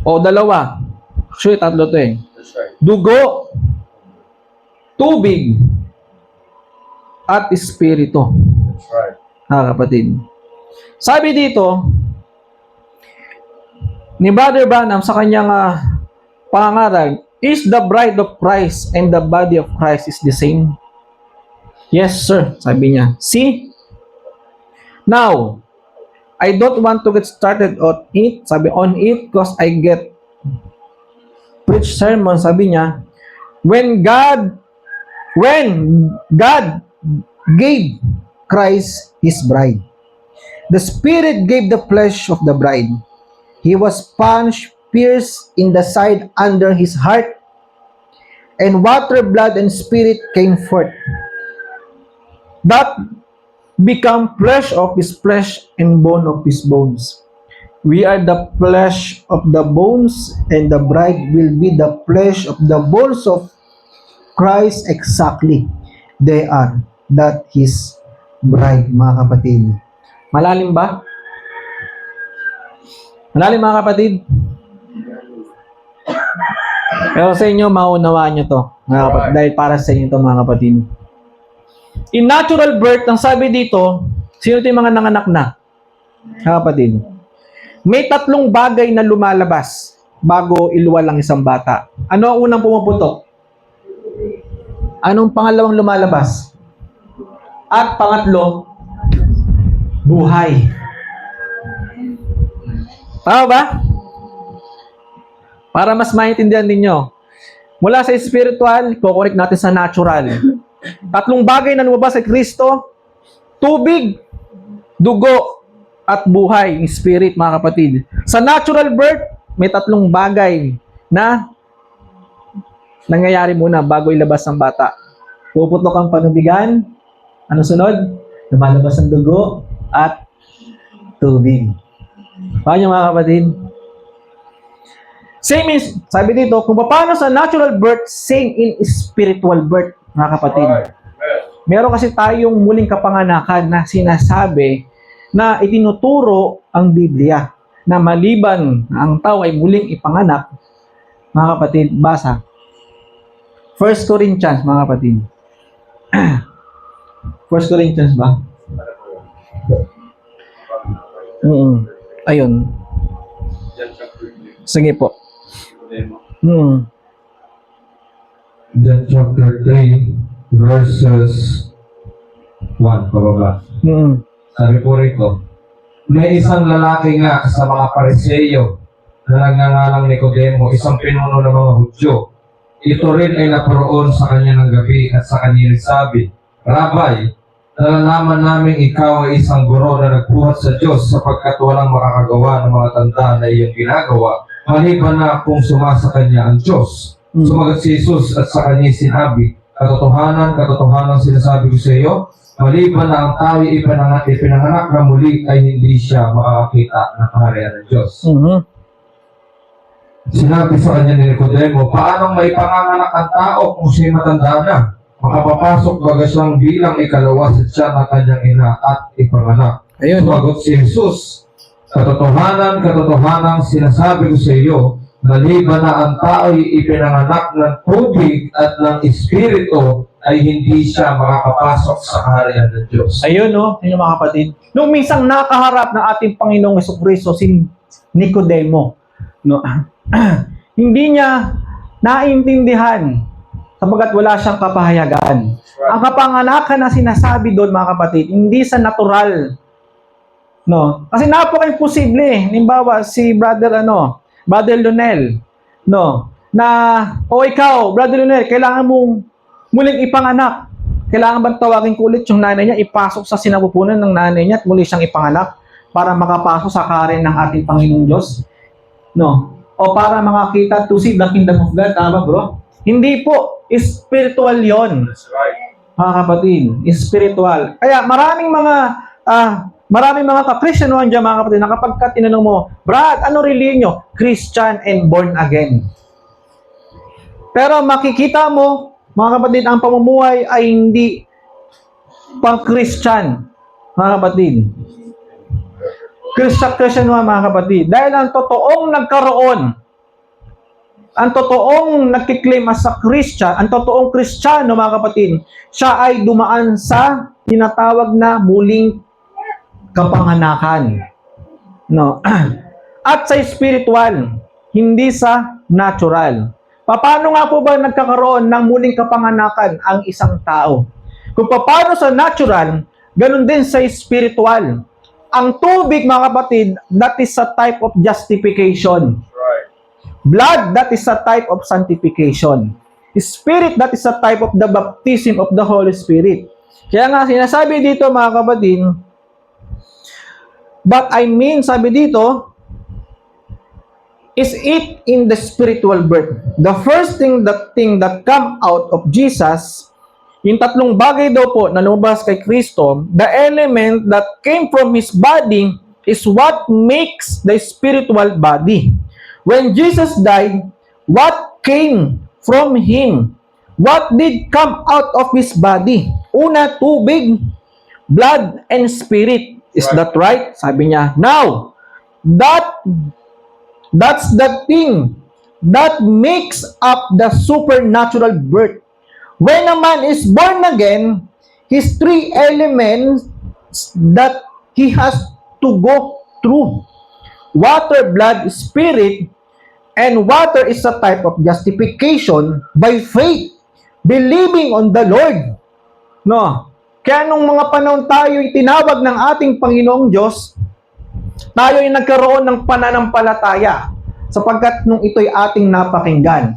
O dalawa. Actually, tatlo to eh. Dugo, tubig, at espiritu. That's right. Kapatid. Sabi dito, ni Brother Branham sa kanyang pangaral, is the bride of Christ and the body of Christ is the same? Yes, sir. Sabi niya. See? Now, I don't want to get started on it. Sabi, on it, because I get preach sermon, sabi niya, when God gave Christ his bride, the Spirit gave the flesh of the bride. He was pierced in the side under his heart, and water, blood, and spirit came forth. That become flesh of his flesh and bone of his bones. We are the flesh of the bones, and the bride will be the flesh of the bones of Christ exactly. They are that his bride, mga kapatid. Malalim ba? Malalim, mga kapatid? Pero sa inyo, maunawaan nyo to, mga kapatid, dahil para sa inyo to, mga kapatid. In natural birth, ang sabi dito, sino ito yung mga nanganak na? Mga kapatid. May tatlong bagay na lumalabas bago iluwal ang isang bata. Ano ang unang pumuputok? Anong pangalawang lumalabas? At pangatlo, buhay. Tama ba? Para mas maintindihan ninyo. Mula sa spiritual, kukorek natin sa natural. Tatlong bagay na lumabas kay Kristo: tubig, dugo, at buhay, spirit, mga kapatid. Sa natural birth, may tatlong bagay na nangyayari muna bago ilabas ng bata. Puputok ang panubigan. Ano sunod? Lumalabas ang dugo at tubig. Paano mga kapatid? Same is, sabi dito, kung paano sa natural birth, same in spiritual birth, mga kapatid. Meron kasi tayong muling kapanganakan na sinasabi na itinuturo ang Biblia na maliban na ang tao ay muling ipanganak, mga kapatid, basa. 1 Corinthians, mga kapatid. 1 Corinthians ba? Ayun. Sige po. John chapter 3, verses 1, pababa. Sabi po rito, may isang lalaki nga sa mga Pariseyo na nagngangalang Nicodemo, isang pinuno ng mga Hudyo. Ito rin ay naparoon sa kanya ng gabi at sa kanya nagsabi, Rabay, nalalaman namin ikaw ay isang guro na nagbuhat sa Diyos sapagkat walang makakagawa ng mga tanda na iyong ginagawa, maliban na kung sumasa kanya ang Diyos. Sumagot si Jesus at sa kanya sinabi, katotohanan sinasabi ko sa iyo, maliban na ang tao ipinanganak na muli ay hindi siya makakakita ng kaharian ng Diyos. Sinabi sa kanya ni Nicodemo, paano may panganganak ang tao kung siya'y matanda na? Makapapasok baga siyang bilang ikalawa sa tiyan ng kanyang ina at ipanganak. Ayun. Sumagot si Jesus, katotohanan sinasabi ko sa iyo, maliban na ang tao ay ipinanganak ng tubig at ng Espiritu, ay hindi siya makakapasok sa kaharian ng Diyos. Ayun, no? Ayun, mga kapatid. Nung minsan nakaharap ng ating Panginoong Jesucristo si Nicodemo, no? Hindi niya naiintindihan sapagat wala siyang kapahayagan. Ang kapanganakan na sinasabi doon, mga kapatid, hindi sa natural. No? Kasi napaka-imposible. Halimbawa, si Brother Lonel, no? Na, ikaw, Brother Lonel, kailangan mong muling ipanganak. Kailangan bang tawagin ko ulit yung nanay niya, ipasok sa sinapupunan ng nanay niya at muli siyang ipanganak para makapasok sa kaharian ng ating Panginoong Diyos? No? O para makakita to see the kingdom of God, tama bro? Hindi po, spiritual yon. That's right. Mga kapatid, spiritual. Kaya maraming mga ka-Christianuhan dyan, mga kapatid, na kapag tinanong mo, Brad, ano religion nyo? Christian and born again. Pero makikita mo, mga kapatid, ang pamumuhay ay hindi pang-Christian, mga kapatid. Christian mga kapatid. Dahil ang totoong nagkaroon, ang totoong nagkiklaim as sa Christian, ang totoong Kristiyano, mga kapatid, siya ay dumaan sa tinatawag na muling kapanganakan. No? At sa spiritual, hindi sa natural. Paano nga po ba nagkakaroon ng muling kapanganakan ang isang tao? Kung paano sa natural, ganun din sa spiritual. Ang tubig, mga kapatid, that is a type of justification. Right. Blood, that is a type of sanctification. Spirit, that is a type of the baptism of the Holy Spirit. Kaya nga, sinasabi dito, mga kapatid, but I mean, sabi dito, is it in the spiritual birth. The first thing that come out of Jesus, yung tatlong bagay daw po na lumabas kay Kristo, the element that came from His body is what makes the spiritual body. When Jesus died, what came from Him? What did come out of His body? Una, tubig, blood, and spirit. Is that right? Sabi niya. Now, that's the thing that makes up the supernatural birth. When a man is born again, his three elements that he has to go through. Water, blood, spirit, and water is a type of justification by faith, believing on the Lord. No. Kaya nung mga panahon tayo itinawag ng ating Panginoong Diyos, tayo ay nagkaroon ng pananampalataya sapagkat nung ito'y ating napakinggan.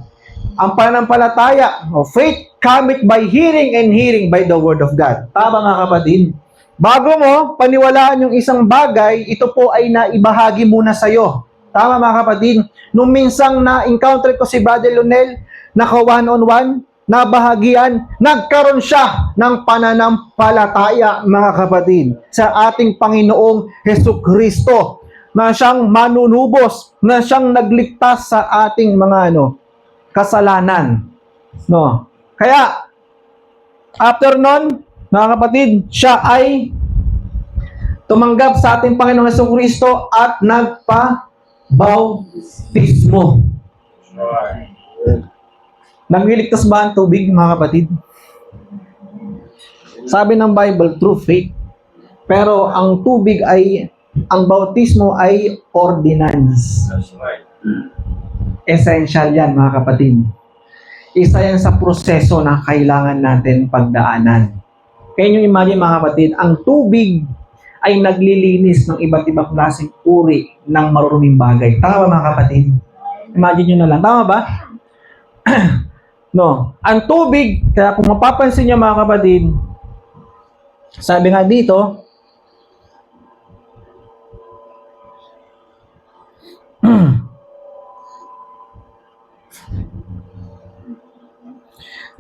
Ang pananampalataya, faith cometh by hearing and hearing by the word of God. Tama mga kapatid? Bago mo paniwalaan yung isang bagay, ito po ay naibahagi muna sa'yo. Tama mga kapatid? Nung minsang na-encounter ko si Brother Lonel, naka one-on-one, nabahagian, nagkaroon siya ng pananampalataya, mga kapatid, sa ating Panginoong Hesukristo, na siyang manunubos, na siyang nagligtas sa ating mga kasalanan. No? Kaya, after nun, mga kapatid, siya ay tumanggap sa ating Panginoong Hesukristo at nagpa-bautismo. Nagliligtas ba ang tubig, mga kapatid? Sabi ng Bible, through faith. Pero ang tubig ay, ang bautismo ay ordinance. Essential yan, mga kapatid. Isa yan sa proseso na kailangan natin pagdaanan. Kaya nyo imagine, mga kapatid, ang tubig ay naglilinis ng iba't ibang klaseng uri ng maruruming bagay. Tama ba, mga kapatid? Imagine nyo na lang. Tama ba? No. Ang tubig, kaya kung mapapansin niyo mga kapatid, sabi nga dito,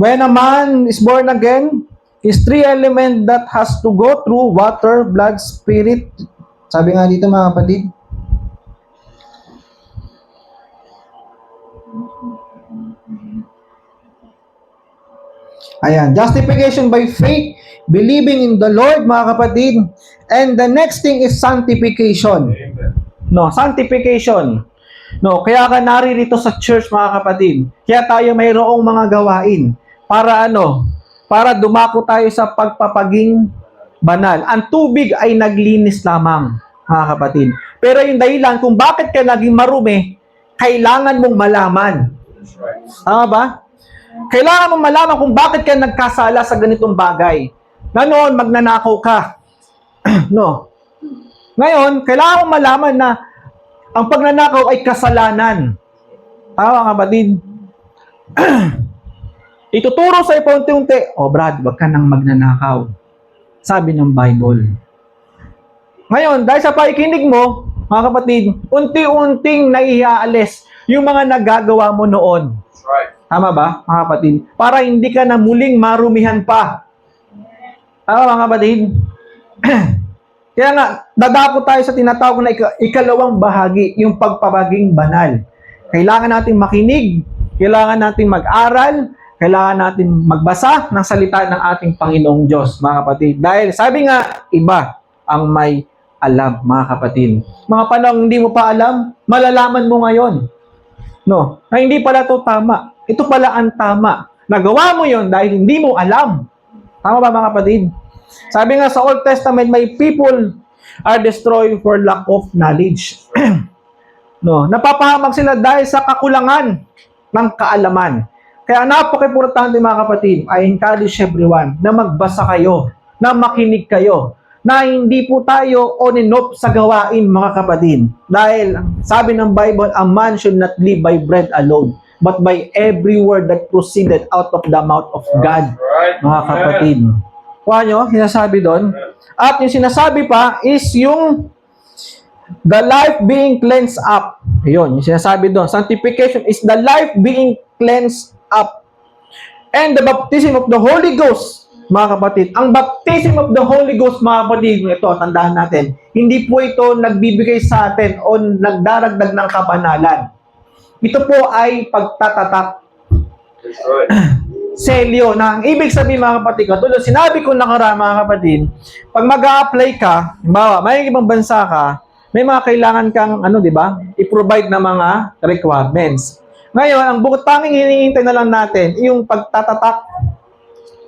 when a man is born again, is three element that has to go through water, blood, spirit. Sabi nga dito mga kapatid, ayan, justification by faith, believing in the Lord, mga kapatid. And the next thing is sanctification. No, sanctification. No, kaya ka naririto sa church, mga kapatid. Kaya tayo mayroong mga gawain para para dumako tayo sa pagpapaging banal. Ang tubig ay naglinis lamang, mga kapatid. Pero yung dahilan kung bakit ka naging marumi, kailangan mong malaman. Tama ba? Kailangan mong malaman kung bakit ka nagkasala sa ganitong bagay. Na noon, magnanakaw ka. No. Ngayon, kailangan mong malaman na ang pagnanakaw ay kasalanan. Tama, kapatid? Ituturo sa ipaunti-unti, Brad, wag ka nang magnanakaw. Sabi ng Bible. Ngayon, dahil sa pakikinig mo, mga kapatid, unti-unting naiaalis yung mga nagagawa mo noon. Tama ba, mga kapatid? Para hindi ka na muling marumihan pa. Tama, mga kapatid? Kaya nga, dadako tayo sa tinatawag na ikalawang bahagi, yung pagpapaging banal. Kailangan natin makinig, kailangan natin mag-aral, kailangan natin magbasa ng salita ng ating Panginoong Diyos, mga kapatid. Dahil sabi nga, iba ang may alam, mga kapatid. Mga panahon hindi mo pa alam, malalaman mo ngayon. No, na hindi pala ito tama. Ito pala ang tama. Nagawa mo yon dahil hindi mo alam. Tama ba, mga kapatid? Sabi nga sa Old Testament, may people are destroyed for lack of knowledge. No, napapahamak sila dahil sa kakulangan ng kaalaman. Kaya napaka-importante, mga kapatid, I encourage everyone na magbasa kayo, na makinig kayo, na hindi po tayo on and off sa gawain, mga kapatid. Dahil sabi ng Bible, a man should not live by bread alone, but by every word that proceeded out of the mouth of God, mga kapatid. Kuha nyo, sinasabi doon. At yung sinasabi pa is yung the life being cleansed up. Yun, yung sinasabi doon. Sanctification is the life being cleansed up. And the baptism of the Holy Ghost, mga kapatid. Ang baptism of the Holy Ghost, mga kapatid, ito, tandaan natin, hindi po ito nagbibigay sa atin o nagdaragdag ng kabanalan. Ito po ay pagtatatak. Selyo, na ang ibig sabihin, mga kapatid, katulad sinabi ko nakaraan, mga kapatid, pag mag-a-apply ka, may ibang bansa ka, may mga kailangan kang, di ba, i-provide na mga requirements. Ngayon, ang tanging hinihintay na lang natin, yung pagtatatak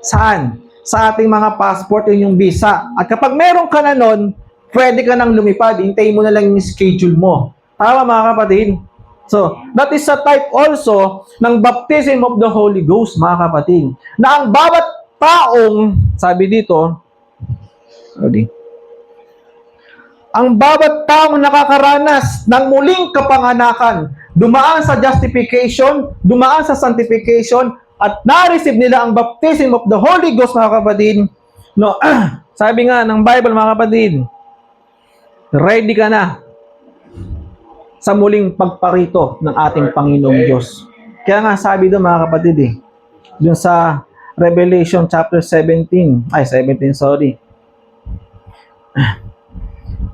saan? Sa ating mga passport, yung visa. At kapag meron ka na nun, pwede ka nang lumipad, hintayin mo na lang yung schedule mo. Tama, mga kapatid? So, that is a type also ng baptism of the Holy Ghost, mga kapatid. Na ang bawat taong, sabi dito, Sorry. Ang bawat taong nakakaranas ng muling kapanganakan, dumaan sa justification, dumaan sa sanctification, at na-receive nila ang baptism of the Holy Ghost, mga kapatid. No, sabi nga ng Bible, mga kapatid, ready ka na sa muling pagparito ng ating Panginoong Diyos. Kaya nga sabi doon, mga kapatid, doon sa Revelation chapter 17, sorry.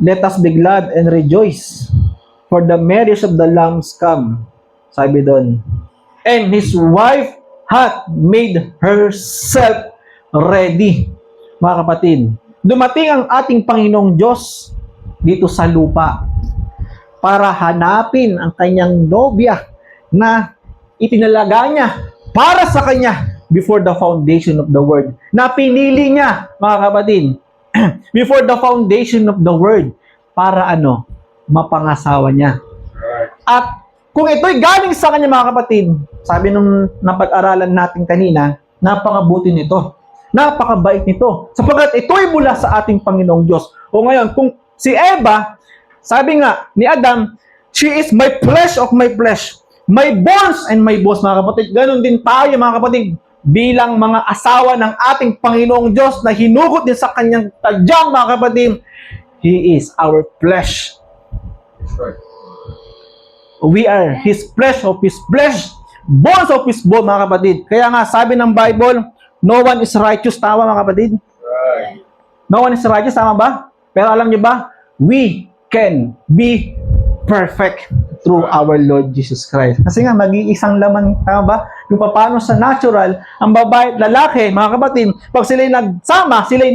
Let us be glad and rejoice, for the marriage of the lambs come. Sabi doon. And his wife hath made herself ready. Mga kapatid, dumating ang ating Panginoong Diyos dito sa lupa para hanapin ang kanyang nobya na itinalaga niya para sa kanya before the foundation of the world. Na pinili niya, mga kapatid, before the foundation of the world para mapangasawa niya. At kung ito'y galing sa kanya, mga kapatid, sabi nung napag-aralan natin kanina, napakabuti nito. Napakabait nito. Sapagkat ito'y mula sa ating Panginoong Diyos. O ngayon, kung si Eva, sabi nga ni Adam, she is my flesh of my flesh, my bones and my bones, mga kapatid. Ganon din tayo, mga kapatid, bilang mga asawa ng ating Panginoong Diyos na hinugot din sa kanyang tadyang, mga kapatid. He is our flesh. We are His flesh of His flesh, bones of His bone, mga kapatid. Kaya nga, sabi ng Bible, no one is righteous. Tama, mga kapatid? No one is righteous, tama ba? Pero alam niyo ba, we can be perfect through our Lord Jesus Christ. Kasi nga, mag-iisang laman, tama ba? Yung paano sa natural, ang babae at lalaki, mga kapatid, pag sila'y nagsama, sila'y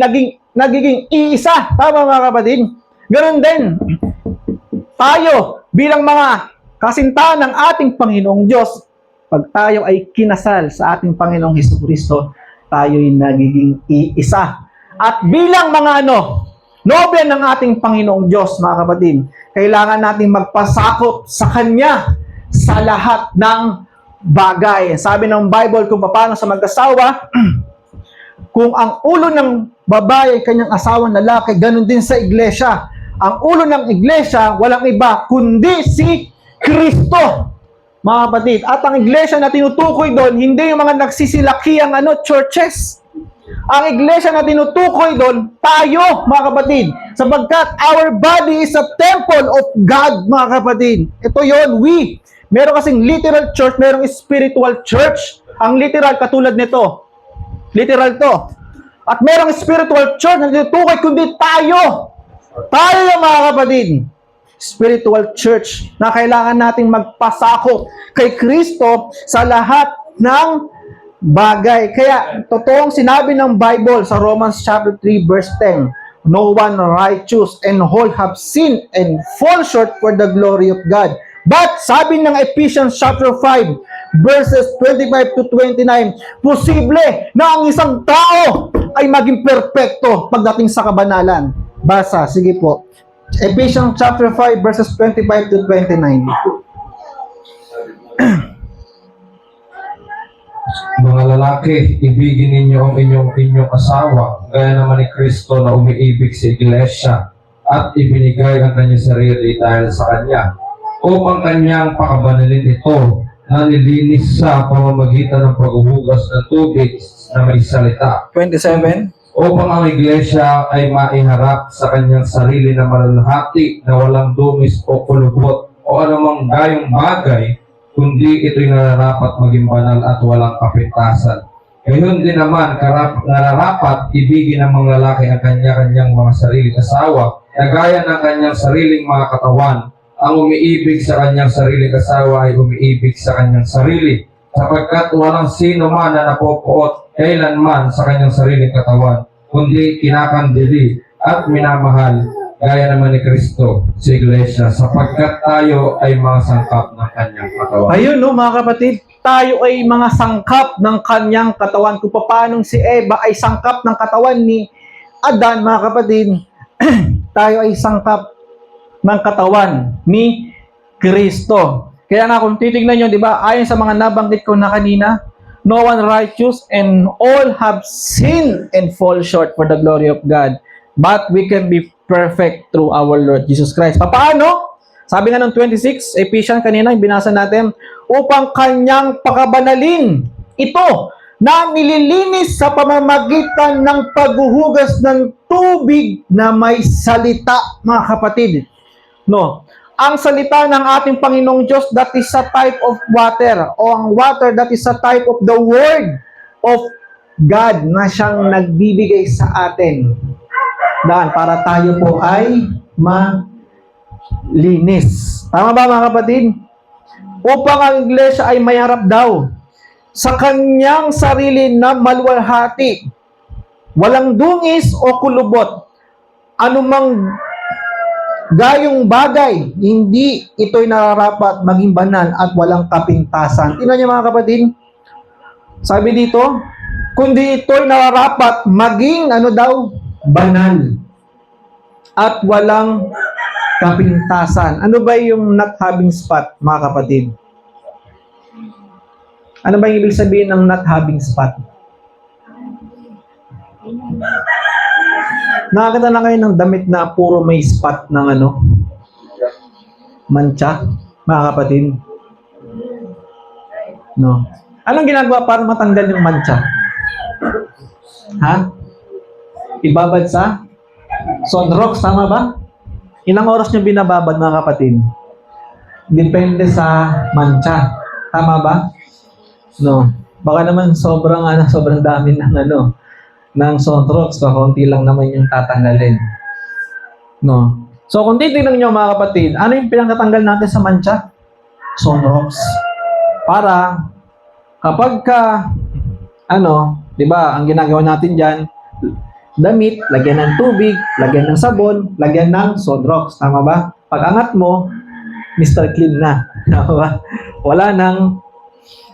nagiging iisa. Tama, mga kapatid? Ganun din. Tayo, bilang mga kasintahan ng ating Panginoong Diyos, pag tayo ay kinasal sa ating Panginoong Hesukristo, tayo'y nagiging iisa. At bilang mga nobya ng ating Panginoong Diyos, mga kapatid, kailangan natin magpasakop sa Kanya sa lahat ng bagay. Sabi ng Bible kung paano sa mag-asawa, kung ang ulo ng babae ay kanyang asawang lalaki, ganun din sa iglesia. Ang ulo ng iglesia, walang iba, kundi si Kristo, mga kapatid. At ang iglesia na tinutukoy doon, hindi yung mga nagsisilakiang churches. Ang iglesia na tinutukoy doon, tayo, mga kapatid. Sapagkat our body is a temple of God, mga kapatid. Ito yon, we. Meron kasing literal church, merong spiritual church. Ang literal, katulad nito. Literal to. At merong spiritual church na tinutukoy, kundi tayo. Tayo, mga kapatid. Spiritual church na kailangan nating magpasakop kay Kristo sa lahat ng bagay. Kaya, totoong sinabi ng Bible sa Romans chapter 3 verse 10, no one righteous and whole have sinned and fall short for the glory of God. But, sabi ng Ephesians chapter 5 verses 25 to 29, posible na ang isang tao ay maging perpekto pagdating sa kabanalan. Basa, sige po. Ephesians chapter 5 verses 25 to 29. Mga lalaki, ibigin ninyo ang inyong asawa, gaya naman ni Kristo na umiibig sa iglesia at ibinigay ang kanyang sarili dahil sa kanya, upang kanyang pakabanalin ito na nilinis sa pamamagitan ng paghuhugas ng tubig na may salita. 27. Upang ang iglesia ay maiharap sa kanyang sarili na malalahati na walang dumis o kulubot o anumang gayong bagay, kundi ito'y nararapat maging banal at walang kapintasan. Ngayon din naman, nararapat ibigin ng mga lalaki ang kanya-kanyang mga sariling asawa na gaya ng kanyang sariling mga katawan. Ang umiibig sa kanyang sariling asawa ay umiibig sa kanyang sarili, sapagkat walang sino man na napopoot kailanman sa kanyang sariling katawan, kundi kinakandili at minamahal, gaya naman ni Kristo sa iglesia, sapagkat tayo ay mga sangkap ng kanyang katawan. Ayun, mga kapatid, tayo ay mga sangkap ng kanyang katawan. Kung paano si Eva ay sangkap ng katawan ni Adan, mga kapatid, tayo ay sangkap ng katawan ni Kristo. Kaya nga kung titignan nyo, di ba, ayon sa mga nabanggit ko na kanina, no one righteous and all have sinned and fall short for the glory of God. but we can be perfect through our Lord Jesus Christ. Paano? Sabi nga ng 26, Ephesians kanina, yung binasa natin, upang kanyang pakabanalin ito na nililinis sa pamamagitan ng paghuhugas ng tubig na may salita, mga kapatid. No. Ang salita ng ating Panginoong Diyos, that is a type of water, o ang water, that is a type of the Word of God na siyang nagbibigay sa atin. Dahil para tayo po ay malinis. Tama ba mga kapatid? Upang ang iglesia ay may harap daw sa kanyang sarili na maluwalhati, walang dungis o kulubot, anumang gayong bagay, hindi ito'y nararapat maging banal at walang kapintasan. Tingnan niyo mga kapatid, sabi dito, kundi ito'y nararapat maging banal at walang kapintasan. Ano ba yung not having spot, mga kapatid? Ano ba yung ibig sabihin ng not having spot? Nakakita na kayo ng damit na puro may spot ng mancha, mga kapatid? No. Anong ginagawa para matanggal yung mancha? Ha? Ibabad sa sunrocks, tama ba? Ilang oras nyo binababad, mga kapatid? Depende sa mancha. Tama ba? No. Baka naman sobrang dami ng sunrocks, konti lang naman yung tatanggalin. No. So kung titignan niyo mga kapatid, ano yung pinakatanggal natin sa mancha? Sunrocks. Para kapag di ba, ang ginagawa natin diyan, damit, lagyan ng tubig, lagyan ng sabon, lagyan ng sunrocks, tama ba? Pag angat mo, Mr. Clean na. Tama ba? Wala nang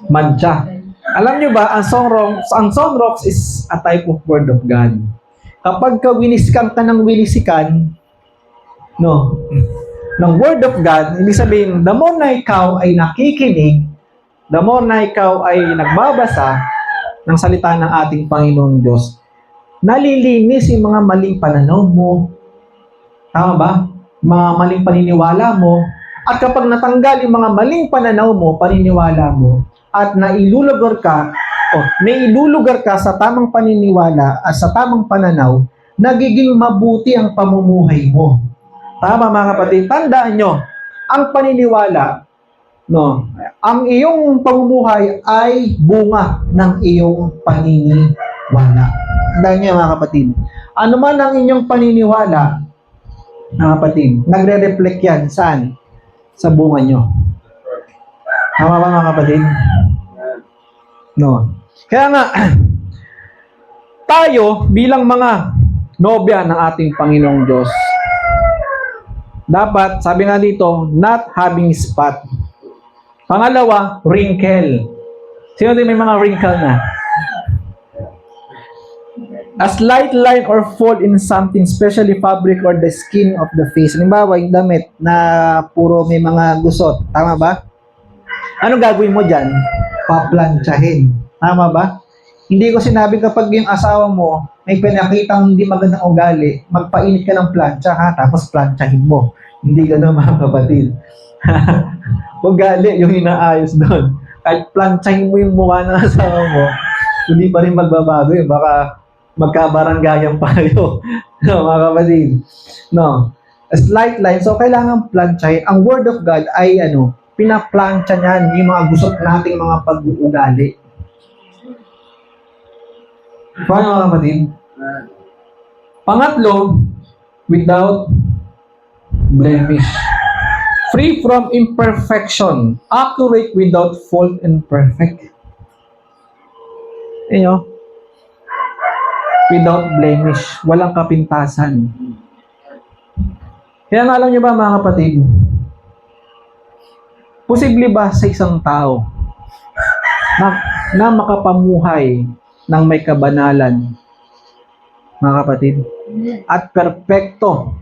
mancha. Alam nyo ba, ang sunrocks is a type of word of God. Kapag winiskan ka ng winisikan, ng word of God, ibig sabihin, the more na ikaw ay nakikinig, the more na ikaw ay nagbabasa ng salita ng ating Panginoong Diyos, nalilinis yung mga maling pananaw mo. Tama ba? Mga maling paniniwala mo. At kapag natanggal yung mga maling pananaw mo, paniniwala mo, at nailulugar ka sa tamang paniniwala at sa tamang pananaw, nagiging mabuti ang pamumuhay mo. Tama mga kapatid, tandaan nyo, ang paniniwala, ang iyong pamumuhay ay bunga ng iyong paniniwala. Tandaan nyo mga kapatid, ano man ang inyong paniniwala, mga kapatid, nagre-reflect yan, saan? Sa bunga nyo. Tama ba mga kapatid? No. Kaya nga, tayo bilang mga nobya ng ating Panginoong Diyos, dapat, sabi nga dito, not having spot. Pangalawa, wrinkle. Sino din may mga wrinkle na? A slight line or fold in something, especially fabric or the skin of the face. Halimbawa, yung damit na puro may mga gusot. Tama ba? Anong gagawin mo dyan? Paplantsahin. Tama ba? Hindi ko sinabi kapag yung asawa mo may pinakitang hindi magandang ugali, magpainit ka ng plancha, tapos plantsahin mo. Hindi gano'n mga kapatid. Ugali yung inaayos doon. Kahit plantsahin mo yung mukha ng asawa mo, hindi pa rin magbabago yun. Baka magkabaranggayan pa kayo. Mga kapatid. A slight line. So, kailangan plantsahin. Ang Word of God ay pinaplantsa niyan yung mga gusot nating mga pag-uugali. Paano mga kapatid? Pangatlo, without blemish. Free from imperfection. Accurate without fault and perfect. Without blemish. Walang kapintasan. Kaya nga alam niyo ba mga kapatid, posible ba sa isang tao na makapamuhay ng may kabanalan, mga kapatid, at perfectong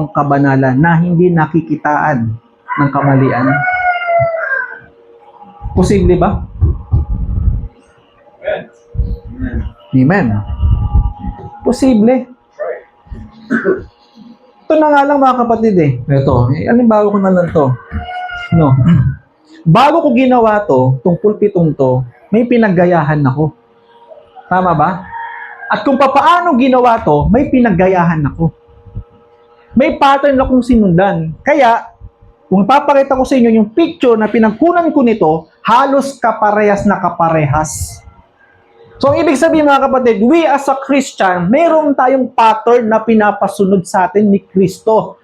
kabanalan na hindi nakikitaan ng kamalian? Posible ba? Amen. Posible. Ito na nga lang mga kapatid eh. Ito, alimbawa ko na lang to. No. Bago ko ginawa to, tong pulpitong to, may pinaggayahan ako. Tama ba? At kung papaano ginawa to, may pinaggayahan ako. May pattern akong sinundan. Kaya, kung papakita ko sa inyo yung picture na pinagkunan ko nito, halos kaparehas na kaparehas. So, ang ibig sabihin mga kapatid, we as a Christian, mayroon tayong pattern na pinapasunod sa atin ni Kristo.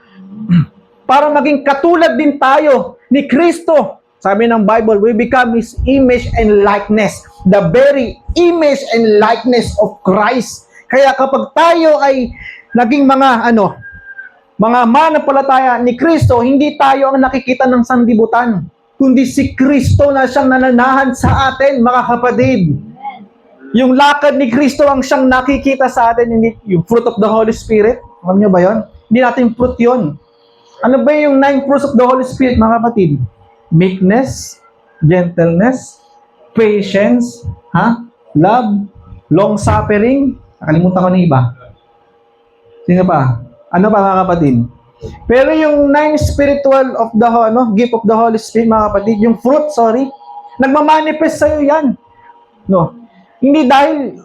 Para maging katulad din tayo ni Kristo. Sabi ng Bible, we become His image and likeness. The very image and likeness of Christ. Kaya kapag tayo ay naging mga manampalataya ni Kristo, hindi tayo ang nakikita ng sanlibutan, kundi si Kristo na siyang nananahan sa atin, mga kapatid. Yung lakad ni Kristo ang siyang nakikita sa atin, hindi yung fruit of the Holy Spirit. Alam niyo ba yon? Hindi natin fruit yon. Ano ba yung 9 fruits of the Holy Spirit, mga kapatid? Meekness, gentleness, patience, love, long-suffering. Nakalimutan ko na iba. Sino pa? Ano pa, mga kapatid? Pero yung 9 spiritual of the gift of the Holy Spirit, mga kapatid, yung fruit, nagmamanifest sa'yo yan. No. Hindi dahil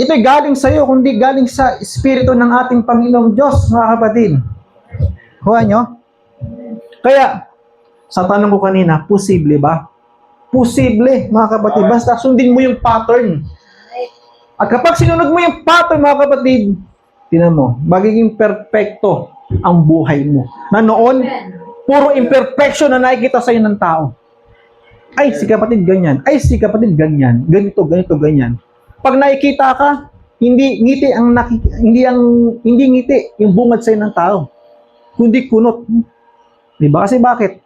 ito'y galing sa iyo, kundi galing sa Espiritu ng ating Panginoong Diyos, mga kapatid. Kuha nyo? Kaya, sa tanong ko kanina, posible ba? Posible, mga kapatid. Basta sundin mo yung pattern. At kapag sinunod mo yung pattern, mga kapatid, tinan mo, magiging perfecto ang buhay mo. Na noon, puro imperfection na nakikita sa'yo ng tao. Ay, si kapatid ganyan. Ay, si kapatid ganyan. Ganito, ganyan. Pag nakikita ka, hindi ngiti yung bungad sa'yo ng tao. Kundi kunot. Diba? Kasi bakit?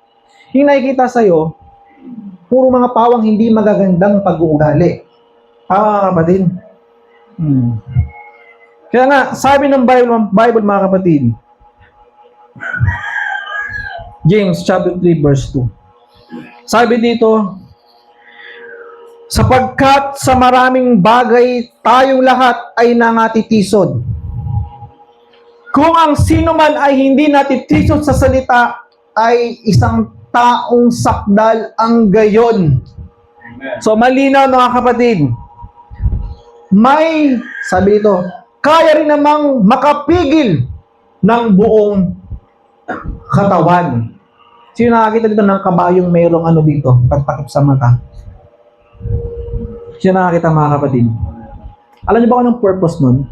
Yung nakikita sa'yo, puro mga pawang hindi magagandang pag-uugali. Kapatid. Kaya nga, sabi ng Bible mga kapatid, James chapter 3 verse 2. Sabi dito, sapagkat sa maraming bagay tayong lahat ay nangatitisod. Kung ang sino man ay hindi natitisod sa salita, ay isang taong sakdal ang gayon. So malinaw mga kapatid, sabi dito, kaya rin namang makapigil ng buong katawan. Sino nakakita dito ng kabayong mayroong dito, pagtakip sa mata? Sino nakakita, mga kapatid? Alam niyo ba kung anong purpose nun?